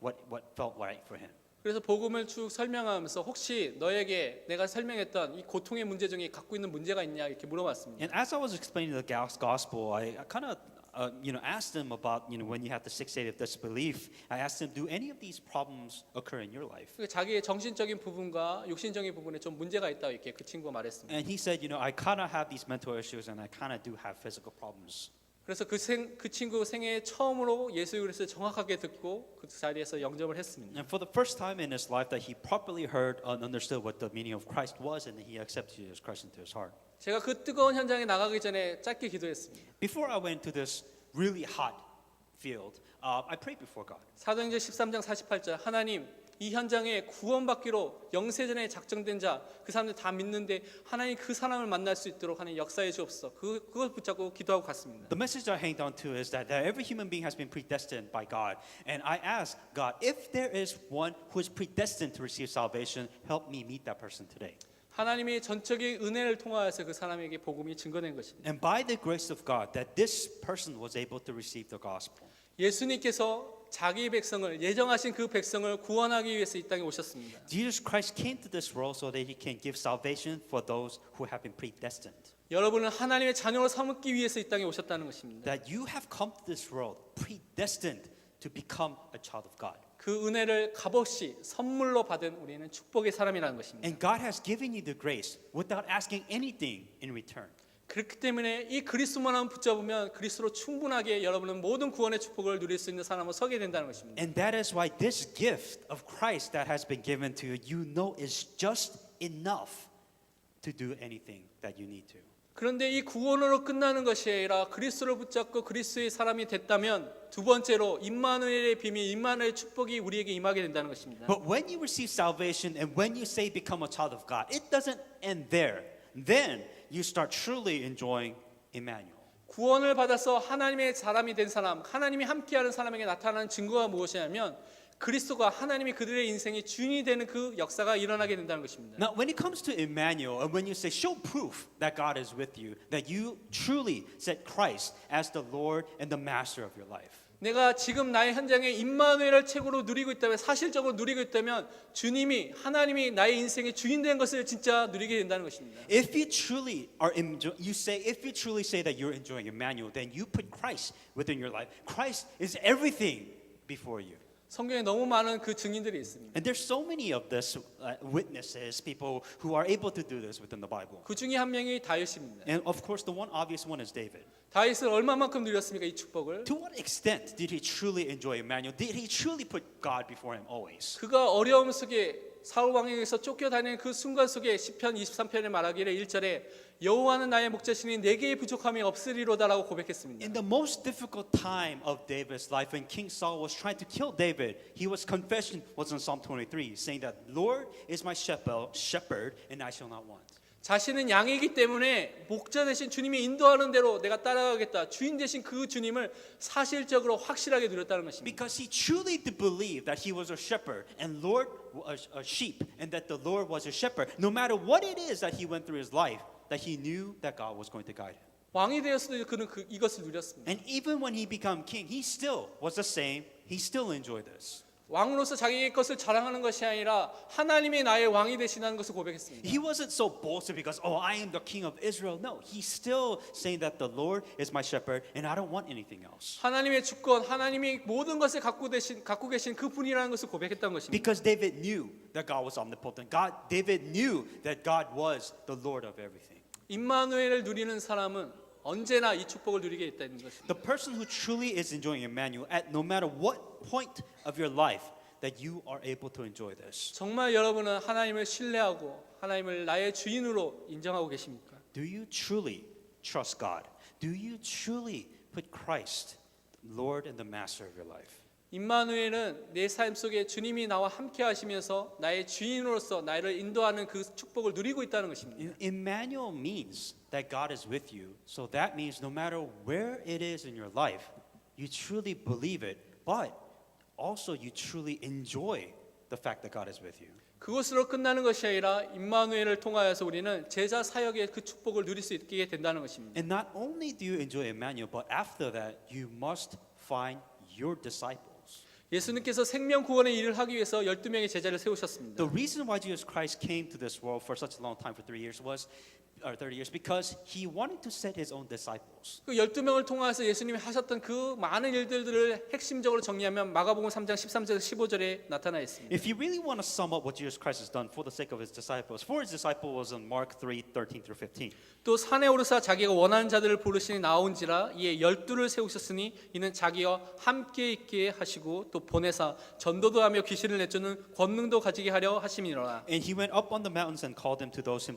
what felt right for him. 그래서 복음을 쭉 설명하면서 혹시 너에게 내가 설명했던 이 고통의 문제 중에 갖고 있는 문제가 있냐 이렇게 물어봤습니다. And as I was explaining the gospel, I kind of asked him about when you have the 6 state of disbelief. I asked him, do any of these problems occur in your life? 자기의 정신적인 부분과 육신적인 부분에 좀 문제가 있다 이렇게 그 친구가 말했습니다. And he said, I kind of have these mental issues and I kind of do have physical problems. 그래서 그 친구 생애 처음으로 예수 그리스도를 정확하게 듣고 그 자리에서 영접을 했습니다. And for the first time in his life that he properly heard and understood what the meaning of Christ was, and he accepted Jesus Christ into his heart. 제가 그 뜨거운 현장에 나가기 전에 짧게 기도했습니다. Before I went to this really hot field, I prayed before God. 사도행전 13장 48절 하나님 이 현장에 구원받기로 영세전에 작정된 자 그 사람들 다 믿는데 하나님 그 사람을 만날 수 있도록 하는 역사해 주옵소서. 그걸 붙잡고 기도하고 갔습니다. The message I hang on to is that every human being has been predestined by God. And I ask God, if there is one who is predestined to receive salvation, help me meet that person today. 하나님의 전적인 은혜를 통하여서 그 사람에게 복음이 증거된 것입니다. And by the grace of God, that this person was able to receive the gospel. 예수님께서 자기 백성을 예정하신 그 백성을 구원하기 위해서 이 땅에 오셨습니다. Jesus Christ came to this world so that he can give salvation for those who have been predestined. 여러분은 하나님의 자녀로 삼기 위해서 이 땅에 오셨다는 것입니다. That you have come to this world predestined to become a child of God. 그 은혜를 값없이 선물로 받은 우리는 축복의 사람이라는 것입니다. And God has given you the grace without asking anything in return. 그렇기 때문에 이 그리스도만 붙잡으면 그리스도로 충분하게 여러분은 모든 구원의 축복을 누릴 수 있는 사람으로 서게 된다는 것입니다. And that is why this gift of Christ that has been given to you, is just enough to do anything that you need to. 그런데 이 구원으로 끝나는 것이 아니라 그리스도를 붙잡고 그리스도의 사람이 됐다면 두 번째로 임마누엘의 비밀, 임마누엘의 축복이 우리에게 임하게 된다는 것입니다. But when you receive salvation and when you say become a child of God, it doesn't end there. Then you start truly enjoying Emmanuel. 구원을 받아서 하나님의 사람이 된 사람, 하나님이 함께하는 사람에게 나타나는 증거가 무엇이냐면 그리스도가 하나님이 그들의 인생의 주인이 되는 그 역사가 일어나게 된다는 것입니다. Now, when it comes to Emmanuel, and when you say show proof that God is with you, that you truly set Christ as the Lord and the Master of your life. 내가 지금 나의 현장에 임마누엘을 최고로 누리고 있다면 사실적으로 누리고 있다면 주님이 하나님이 나의 인생의 주인 된 것을 진짜 누리게 된다는 것입니다. If you truly if you truly say that you're enjoying Emmanuel, then you put Christ within your life. Christ is everything before you. 성경에 너무 많은 그 증인들이 있습니다. And there's so many of this witnesses, people who are able to do this within the Bible. 그 중에 한 명이 다윗입니다. And of course, the one obvious one is David. 다윗은 얼마만큼 누렸습니까 이 축복을? To what extent did he truly enjoy Emmanuel? Did he truly put God before him always? 그가 어려움 속에 사울 왕에게서 쫓겨다니는 그 순간 속에 시편 23편에 말하기를 1절에 여호와는 나의 목자시니 내게 부족함이 없으리로다라고 고백했습니다. In the most difficult time of David's life, when King Saul was trying to kill David, confession was in Psalm 23, saying that Lord is my shepherd, and I shall not want. 자신은 양이기 때문에 목자 대신 주님이 인도하는 대로 내가 따라가겠다. 주인 대신 그 주님을 사실적으로 확실하게 누렸다는 것입니다. Because he truly did believe that he was a shepherd and Lord was a sheep, and that the Lord was a shepherd. No matter what it is that he went through his life, that he knew that God was going to guide him. 왕이 되었어도 그는 이것을 누렸습니다. And even when he became king, he still was the same. He still enjoyed this. 왕으로서 자기의 것을 자랑하는 것이 아니라 하나님이 나의 왕이 되시다는 것을 고백했습니다. He wasn't so boastful because, I am the king of Israel. No, he's still saying that the Lord is my shepherd and I don't want anything else. 하나님의 주권, 하나님이 모든 것을 갖고 계신 그분이라는 것을 고백했다는 것입니다. Because David knew that God was omnipotent. David knew that God was the Lord of everything. 임마누엘을 누리는 사람은 언제나 이 축복을 누리게 있다는 것입니다. The person who truly is enjoying Emmanuel, at no matter what point of your life, that you are able to enjoy this. 정말 여러분은 하나님을 신뢰하고 하나님을 나의 주인으로 인정하고 계십니까? Do you truly trust God? Do you truly put Christ, Lord and the Master of your life? 임마누엘은 내 삶 속에 주님이 나와 함께 하시면서 나의 주인으로서 나를 인도하는 그 축복을 누리고 있다는 것입니다. Emmanuel means that God is with you. So that means no matter where it is in your life, you truly believe it. But also you truly enjoy the fact that God is with you. 그것으로 끝나는 것이 아니라 임마누엘을 통하여서 우리는 제자 사역의 그 축복을 누릴 수 있게 된다는 것입니다. And not only do you enjoy Emmanuel, but after that, you must find your disciples. 예수님께서 생명 구원의 일을 하기 위해서 12명의 제자를 세우셨습니다. The reason why Jesus Christ came to this world for such a long time, for 3 years, was, or 30 years, because he wanted to set his own disciples. 그 12명을 통해서 예수님이 하셨던 그 많은 일들을 핵심적으로 정리하면 마가복음 3장 13절에서 15절에 나타나 있습니다. If you really want to sum up what Jesus Christ has done for the sake of his disciples, for his disciples was in Mark 3:13 through 15. 또 산에 오르사 자기가 원하는 자들을 부르시니 나온지라 이에 12를 세우셨으니 이는 자기와 함께 있게 하시고 또 보내사 전도도 하며 귀신을 내쫓는 권능도 가지게 하려 하심이로라. And he went up on the mountains and called them to those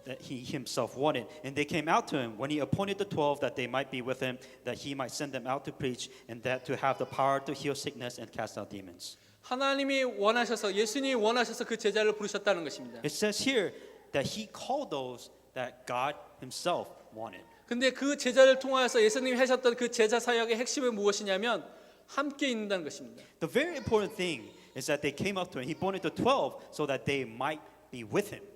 that he himself wanted. And they came out to him when he appointed the 12 that they might be with him, that he might send them out to preach, and that to have the power to heal sickness and cast out demons. 하나님이 원하셔서 예수님이 원하셔서 그 제자를 부르셨다는 것입니다. It says here that he called those that God himself wanted. 근데 그 제자를 통하여서 예수님이 하셨던 그 제자 사역의 핵심은 무엇이냐면 함께 있는다는 것입니다. The very important thing is that they came up to him. He appointed the 12 so that they might be with him.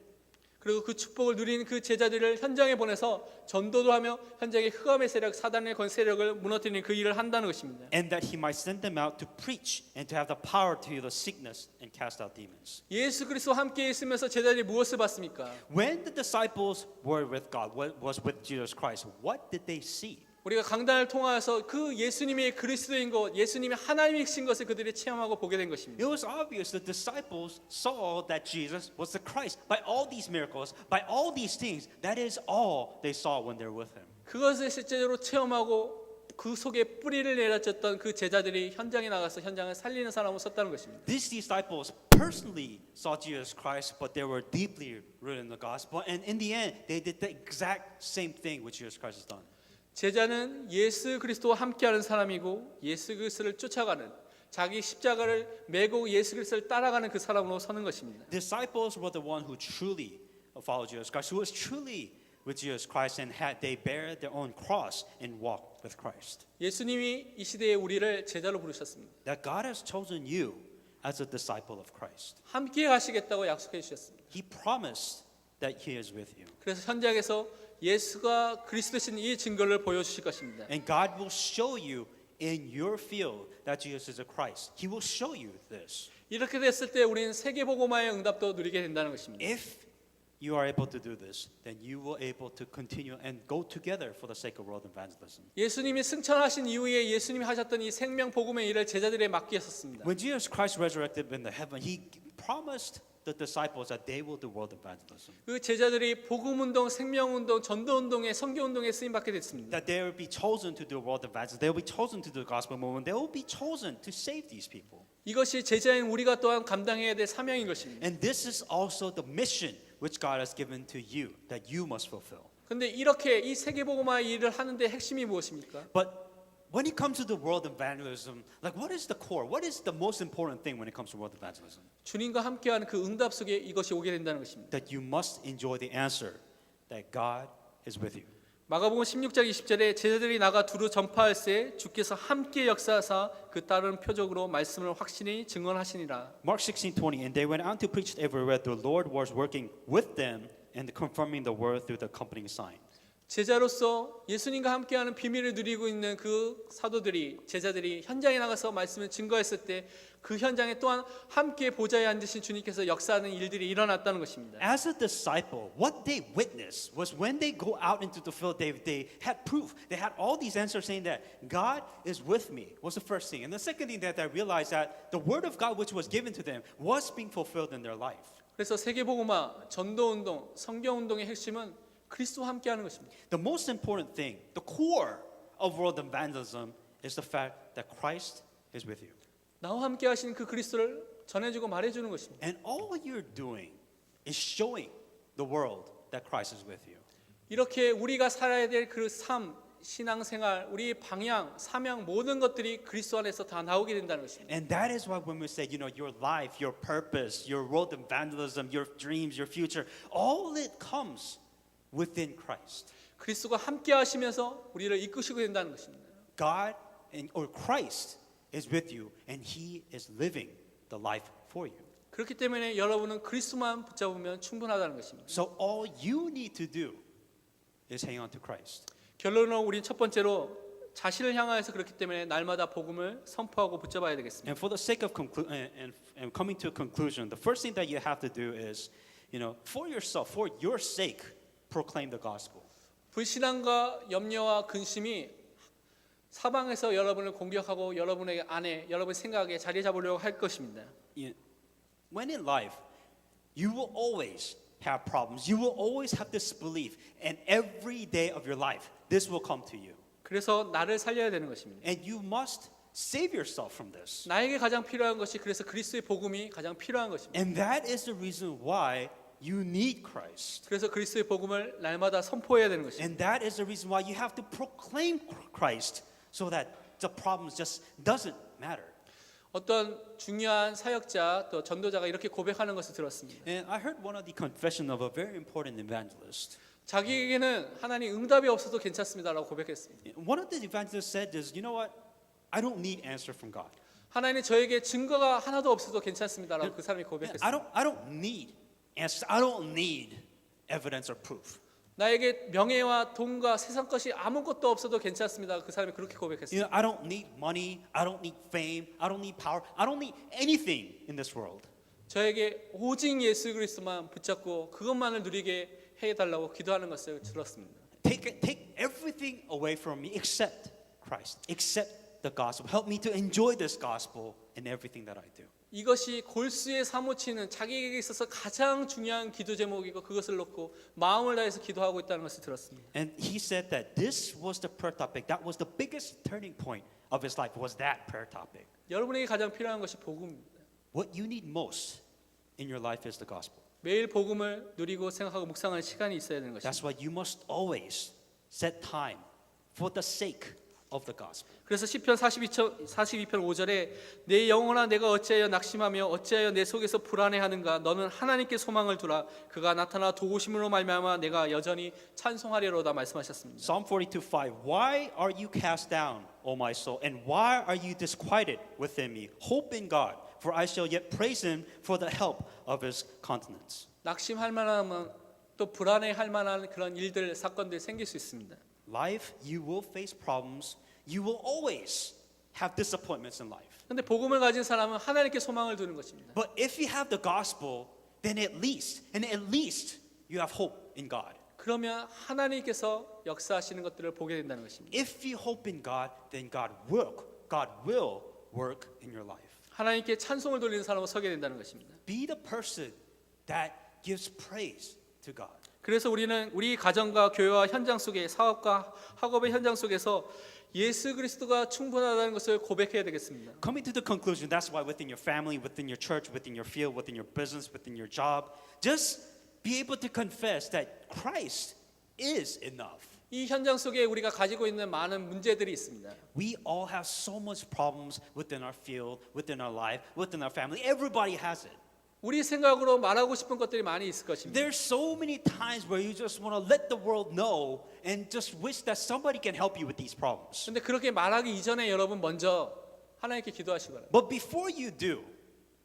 그리고 그 축복을 누리는 그 제자들을 현장에 보내서 전도도 하며 현장의 흑암의 세력, 사단의 건 세력을 무너뜨리는 그 일을 한다는 것입니다. And that he might send them out to preach and to have the power to heal the sickness and cast out demons. 예수 그리스도와 함께 있으면서 제자들이 무엇을 봤습니까? When the disciples were with God, was with Jesus Christ, what did they see? 우리가 강단을 통하여서 그 예수님이 그리스도인 것, 예수님이 하나님이신 것을 그들이 체험하고 보게 된 것입니다. It was obvious the disciples saw that Jesus was the Christ. By all these miracles, by all these things, that is all they saw when they were with him. 그것을 실제로 체험하고 그 속에 뿌리를 내려쳤던 그 제자들이 현장에 나가서 현장을 살리는 사람으로 섰다는 것입니다. These disciples personally saw Jesus Christ, but they were deeply rooted in the gospel. And in the end, they did the exact same thing which Jesus Christ has done. 제자는 예수 그리스도와 함께하는 사람이고 예수 그리스도를 쫓아가는 자기 십자가를 메고 예수 그리스도를 따라가는 그 사람으로 서는 것입니다. Disciples were the one who truly followed Jesus Christ, who was truly with Jesus Christ, and they bear their own cross and walk with Christ. 예수님이 이 시대에 우리를 제자로 부르셨습니다. That God has chosen you as a disciple of Christ. 함께 가시겠다고 약속해 주셨습니다. He promised that He is with you. 그래서 현장에서 예수가 그리스도신 이 증거를 보여주실 것입니다. And God will show you in your field that Jesus is a Christ. He will show you this. 이렇게 됐을 때 우리는 세계복음화의 응답도 누리게 된다는 것입니다. If you are able to do this, then you will able to continue and go together for the sake of world evangelism. 예수님이 승천하신 이후에 예수님이 하셨던 이 생명 복음의 일을 제자들에게 맡기셨습니다. When Jesus Christ resurrected in the heaven, He promised the disciples that they will do world evangelism. 그 제자들이 복음 운동, 생명 운동, 전도 운동에 성교 운동에 쓰임 받게 됐습니다. That they will be chosen to do world evangelism. They will be chosen to do the gospel movement. They will be chosen to save these people. 이것이 제자인 우리가 또한 감당해야 될 사명인 것입니다. And this is also the mission which God has given to you that you must fulfill. 그런데 이렇게 이 세계복음화의 일을 하는데 핵심이 무엇입니까? But when it comes to the world evangelism, like what is the core? What is the most important thing when it comes to world evangelism? 주님과 함께하는 그 응답 속에 이것이 오게 된다는 것입니다. That you must enjoy the answer that God is with you. 마가복음 16장 20절에 제자들이 나가 두루 전파할세 주께서 함께 역사하사 그 따르는 표적으로 말씀을 확신히 증언하시니라. Mark 16:20, and they went out to preach everywhere. The Lord was working with them and confirming the word through the accompanying sign. 제자로서 예수님과 함께하는 비밀을 누리고 있는 그 사도들이 제자들이 현장에 나가서 말씀을 증거했을 때 그 현장에 또한 함께 보좌에 앉으신 주님께서 역사하는 일들이 일어났다는 것입니다. As a disciple, what they witnessed was when they go out into the field, they had proof. They had all these answers saying that God is with me was the first thing. And the second thing that they realized that the word of God which was given to them was being fulfilled in their life. 그래서 세계복음화, 전도운동, 성경운동의 핵심은 그리스도와 함께하는 것입니다. The most important thing, the core of world evangelism is the fact that Christ is with you. 나와 함께하신 그 그리스도를 전해주고 말해주는 것입니다. And all you're doing is showing the world that Christ is with you. 이렇게 우리가 살아야 될 그 삶, 신앙생활, 우리 방향, 사명 모든 것들이 그리스도 안에서 다 나오게 된다는 것입니다. And that is why when we say, you know, your life, your purpose, your world evangelism, your dreams, your future, all it comes within Christ. 그리스도가 함께하시면서 우리를 이끄시고 된다는 것입니다. God or Christ is with you and he is living the life for you. 그렇기 때문에 여러분은 그리스도만 붙잡으면 충분하다는 것입니다. So all you need to do is hang on to Christ. 결론은 우린 첫 번째로 자신을 향하여서 그렇기 때문에 날마다 복음을 선포하고 붙잡아야 되겠습니다. And for the sake of and coming to a conclusion, the first thing that you have to do is, for yourself, for your sake, proclaim the gospel. 불신앙과 염려와 근심이 사방에서 여러분을 공격하고 여러분의 안에, 여러분 생각에 자리 잡으려고 할 것입니다. When in life, you will always have problems. You will always have this belief, and every day of your life, this will come to you. 그래서 나를 살려야 되는 것입니다. And you must save yourself from this. 나에게 가장 필요한 것이 그래서 그리스도의 복음이 가장 필요한 것입니다. And that is the reason why you need Christ. 그래서 그리스도의 복음을 날마다 선포해야 되는 것입니다. And that is the reason why you have to proclaim Christ so that the problems just doesn't matter. 어떤 중요한 사역자 또 전도자가 이렇게 고백하는 것을 들었습니다. And I heard one of the confession of a very important evangelist. 자기에게는 하나님 응답이 없어도 괜찮습니다라고 고백했습니다. One of the evangelists said this, you know what? I don't need answer from God. 하나님 저에게 증거가 하나도 없어도 괜찮습니다라고 그 사람이 고백했습니다. I don't need answers. I don't need evidence or proof. 나에게 명예와 돈과 세상 것이 아무것도 없어도 괜찮습니다. 그 사람이 그렇게 고백했습니다. I don't need money. I don't need fame. I don't need power. I don't need anything in this world. 저에게 오직 예수 그리스도만 붙잡고 그것만을 누리게 해달라고 기도하는 것을 들었습니다. Take everything away from me except Christ, except the gospel. Help me to enjoy this gospel in everything that I do. 이것이 골수에 사무치는 자기에게 있어서 가장 중요한 기도 제목이고 그것을 놓고 마음을 다해서 기도하고 있다는 것을 들었습니다. And he said that this was the prayer topic. That was the biggest turning point of his life. Was that prayer topic? 여러분에게 가장 필요한 것이 복음입니다. What you need most in your life is the gospel. 매일 복음을 누리고 생각하고 묵상하는 시간이 있어야 되는 것입니다. That's why you must always set time for the sake of the gospel. 그래서 시편 42편 5절에 내 영혼아 내가 어찌하여 낙심하며 어찌하여 내 속에서 불안해하는가 너는 하나님께 소망을 두라 그가 나타나 도우심으로 말미암아 내가 여전히 찬송하리로다 말씀하셨습니다. Psalm 42:5. Why are you cast down, O my soul, and why are you disquieted within me? Hope in God, for I shall yet praise him for the help of his countenance. 낙심할 만하면 또 불안해할 만한 그런 일들 사건들 생길 수 있습니다. Life, you will face problems. You will always have disappointments in life. 그런데 복음을 가진 사람은 하나님께 소망을 두는 것입니다. But if you have the gospel, then at least you have hope in God. 그러면 하나님께서 역사하시는 것들을 보게 된다는 것입니다. If you hope in God, then God will work in your life. 하나님께 찬송을 돌리는 사람으로 서게 된다는 것입니다. Be the person that gives praise to God. 그래서 우리는 우리 가정과 교회와 현장 속에 사업과 학업의 현장 속에서 예수 그리스도가 충분하다는 것을 고백해야 되겠습니다. Coming to the conclusion, that's why within your family, within your church, within your field, within your business, within your job, just be able to confess that Christ is enough. 이 현장 속에 우리가 가지고 있는 많은 문제들이 있습니다. We all have so much problems within our field, within our life, within our family. Everybody has it. 우리 생각으로 말하고 싶은 것들이 많이 있을 것입니다. There's so many times where you just want to let the world know and just wish that somebody can help you with these problems. 근데 그렇게 말하기 이전에 여러분 먼저 하나님께 기도하시기 바랍니다. But before you do,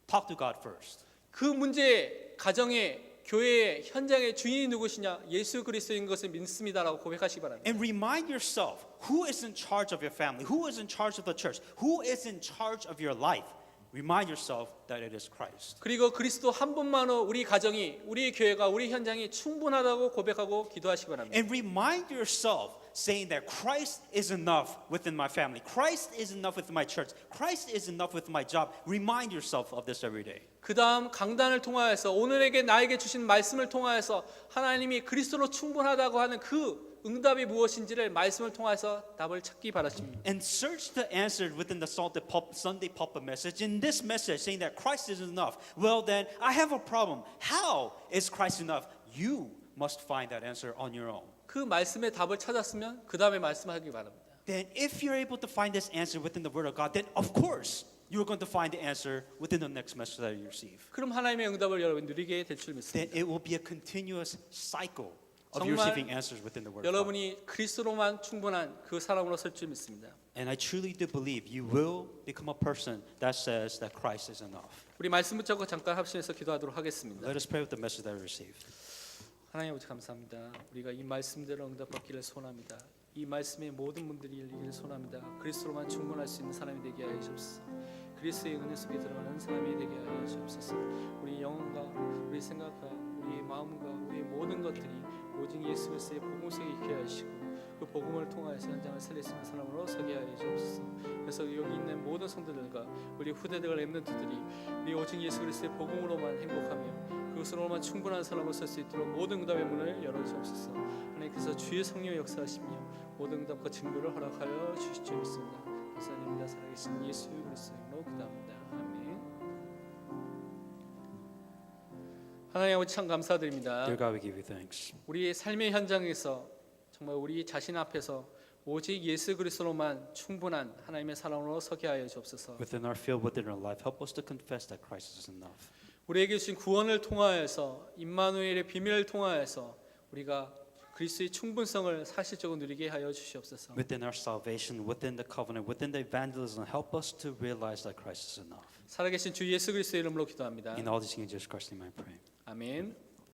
talk to God first. 그 문제의 가정의 교회의 현장의 주인이 누구시냐? 예수 그리스도인 것을 믿습니다라고 고백하시기 바랍니다. And remind yourself who is in charge of your family, who is in charge of the church, who is in charge of your life. Remind yourself that it is Christ. 그리고 그리스도 한 분만으로 우리 가정이, 우리 교회가, 우리 현장이 충분하다고 고백하고 기도하시기 바랍니다. And remind yourself saying that Christ is enough within my family. Christ is enough with my church. Christ is enough with my job. Remind yourself of this every day. 그 다음 강단을 통하여서 오늘에게 나에게 주신 말씀을 통하여서 하나님이 그리스도로 충분하다고 하는 그 응답이 무엇인지를 말씀을 통해서 답을 찾기 바랍니다. And search the answer within the Sunday pulpit message. In this message saying that Christ is enough. Well then, I have a problem. How is Christ enough? You must find that answer on your own. 그 말씀의 답을 찾았으면 그 다음에 말씀하기 바랍니다. Then if you're able to find this answer within the Word of God, then of course you're going to find the answer within the next message that you receive. 그럼 하나님의 응답을 여러분 누리게 될 줄 Then 믿습니다. it will be a continuous cycle of you 정말 receiving answers within the Word of God. 여러분이 그리스도로만 충분한 그 사람으로 설 줄 믿습니다. And I truly do believe you will become a person that says that Christ is enough. 우리 말씀 붙잡고 잠깐 합심해서 기도하도록 하겠습니다. Let us pray with the message that we received. 하나님 아버지 감사합니다. 우리가 이 말씀대로 응답받기를 소원합니다. 이 말씀의 모든 분들이 열리기를 소원합니다. 그리스도로만 충분할 수 있는 사람이 되게 하여 주옵소서. 그리스도의 은혜 속에 들어가는 사람이 되게 하여 주옵소서. 우리 영혼과 우리 생각과 우리 마음과 우리 모든 것들이 오직 예수 그리스도의 복음 속에 있게 하시고 그 복음을 통하여서 현장을 살릴 수 있는 사람으로 서게 하여 주옵소서. 그래서 여기 있는 모든 성도들과 우리 후대들 렘넌트들이 우리 오직 예수 그리스도의 복음으로만 행복하며 그것으로만 충분한 사람으로 설 수 있도록 모든 응답의 문을 열어주옵소서. 하나님께서 주의 성령의 역사하시며 모든 응답과 증거를 허락하여 주실 줄 믿습니다. 감사드립니다. 살아계신 예수 그리스도로 기도합니다. 아멘. 하나님 아버지 참 감사드립니다. Dear God, we give you thanks. 우리의 삶의 현장에서 정말 우리 자신 앞에서 오직 예수 그리스도로만 충분한 하나님의 사랑으로 서게 하여 주옵소서. Within our field, within our life, help us to confess that Christ is enough. 우리에게 주신 구원을 통하여서 임마누엘의 비밀을 통하여서 우리가 그리스도의 충분성을 사실적으로 누리게 하여 주시옵소서. Within our salvation, within the covenant, within the evangelism, help us to realize that Christ is enough. 살아계신 주 예수 그리스도의 이름으로 기도합니다. In all these things, in Jesus Christ's name I pray. 아멘.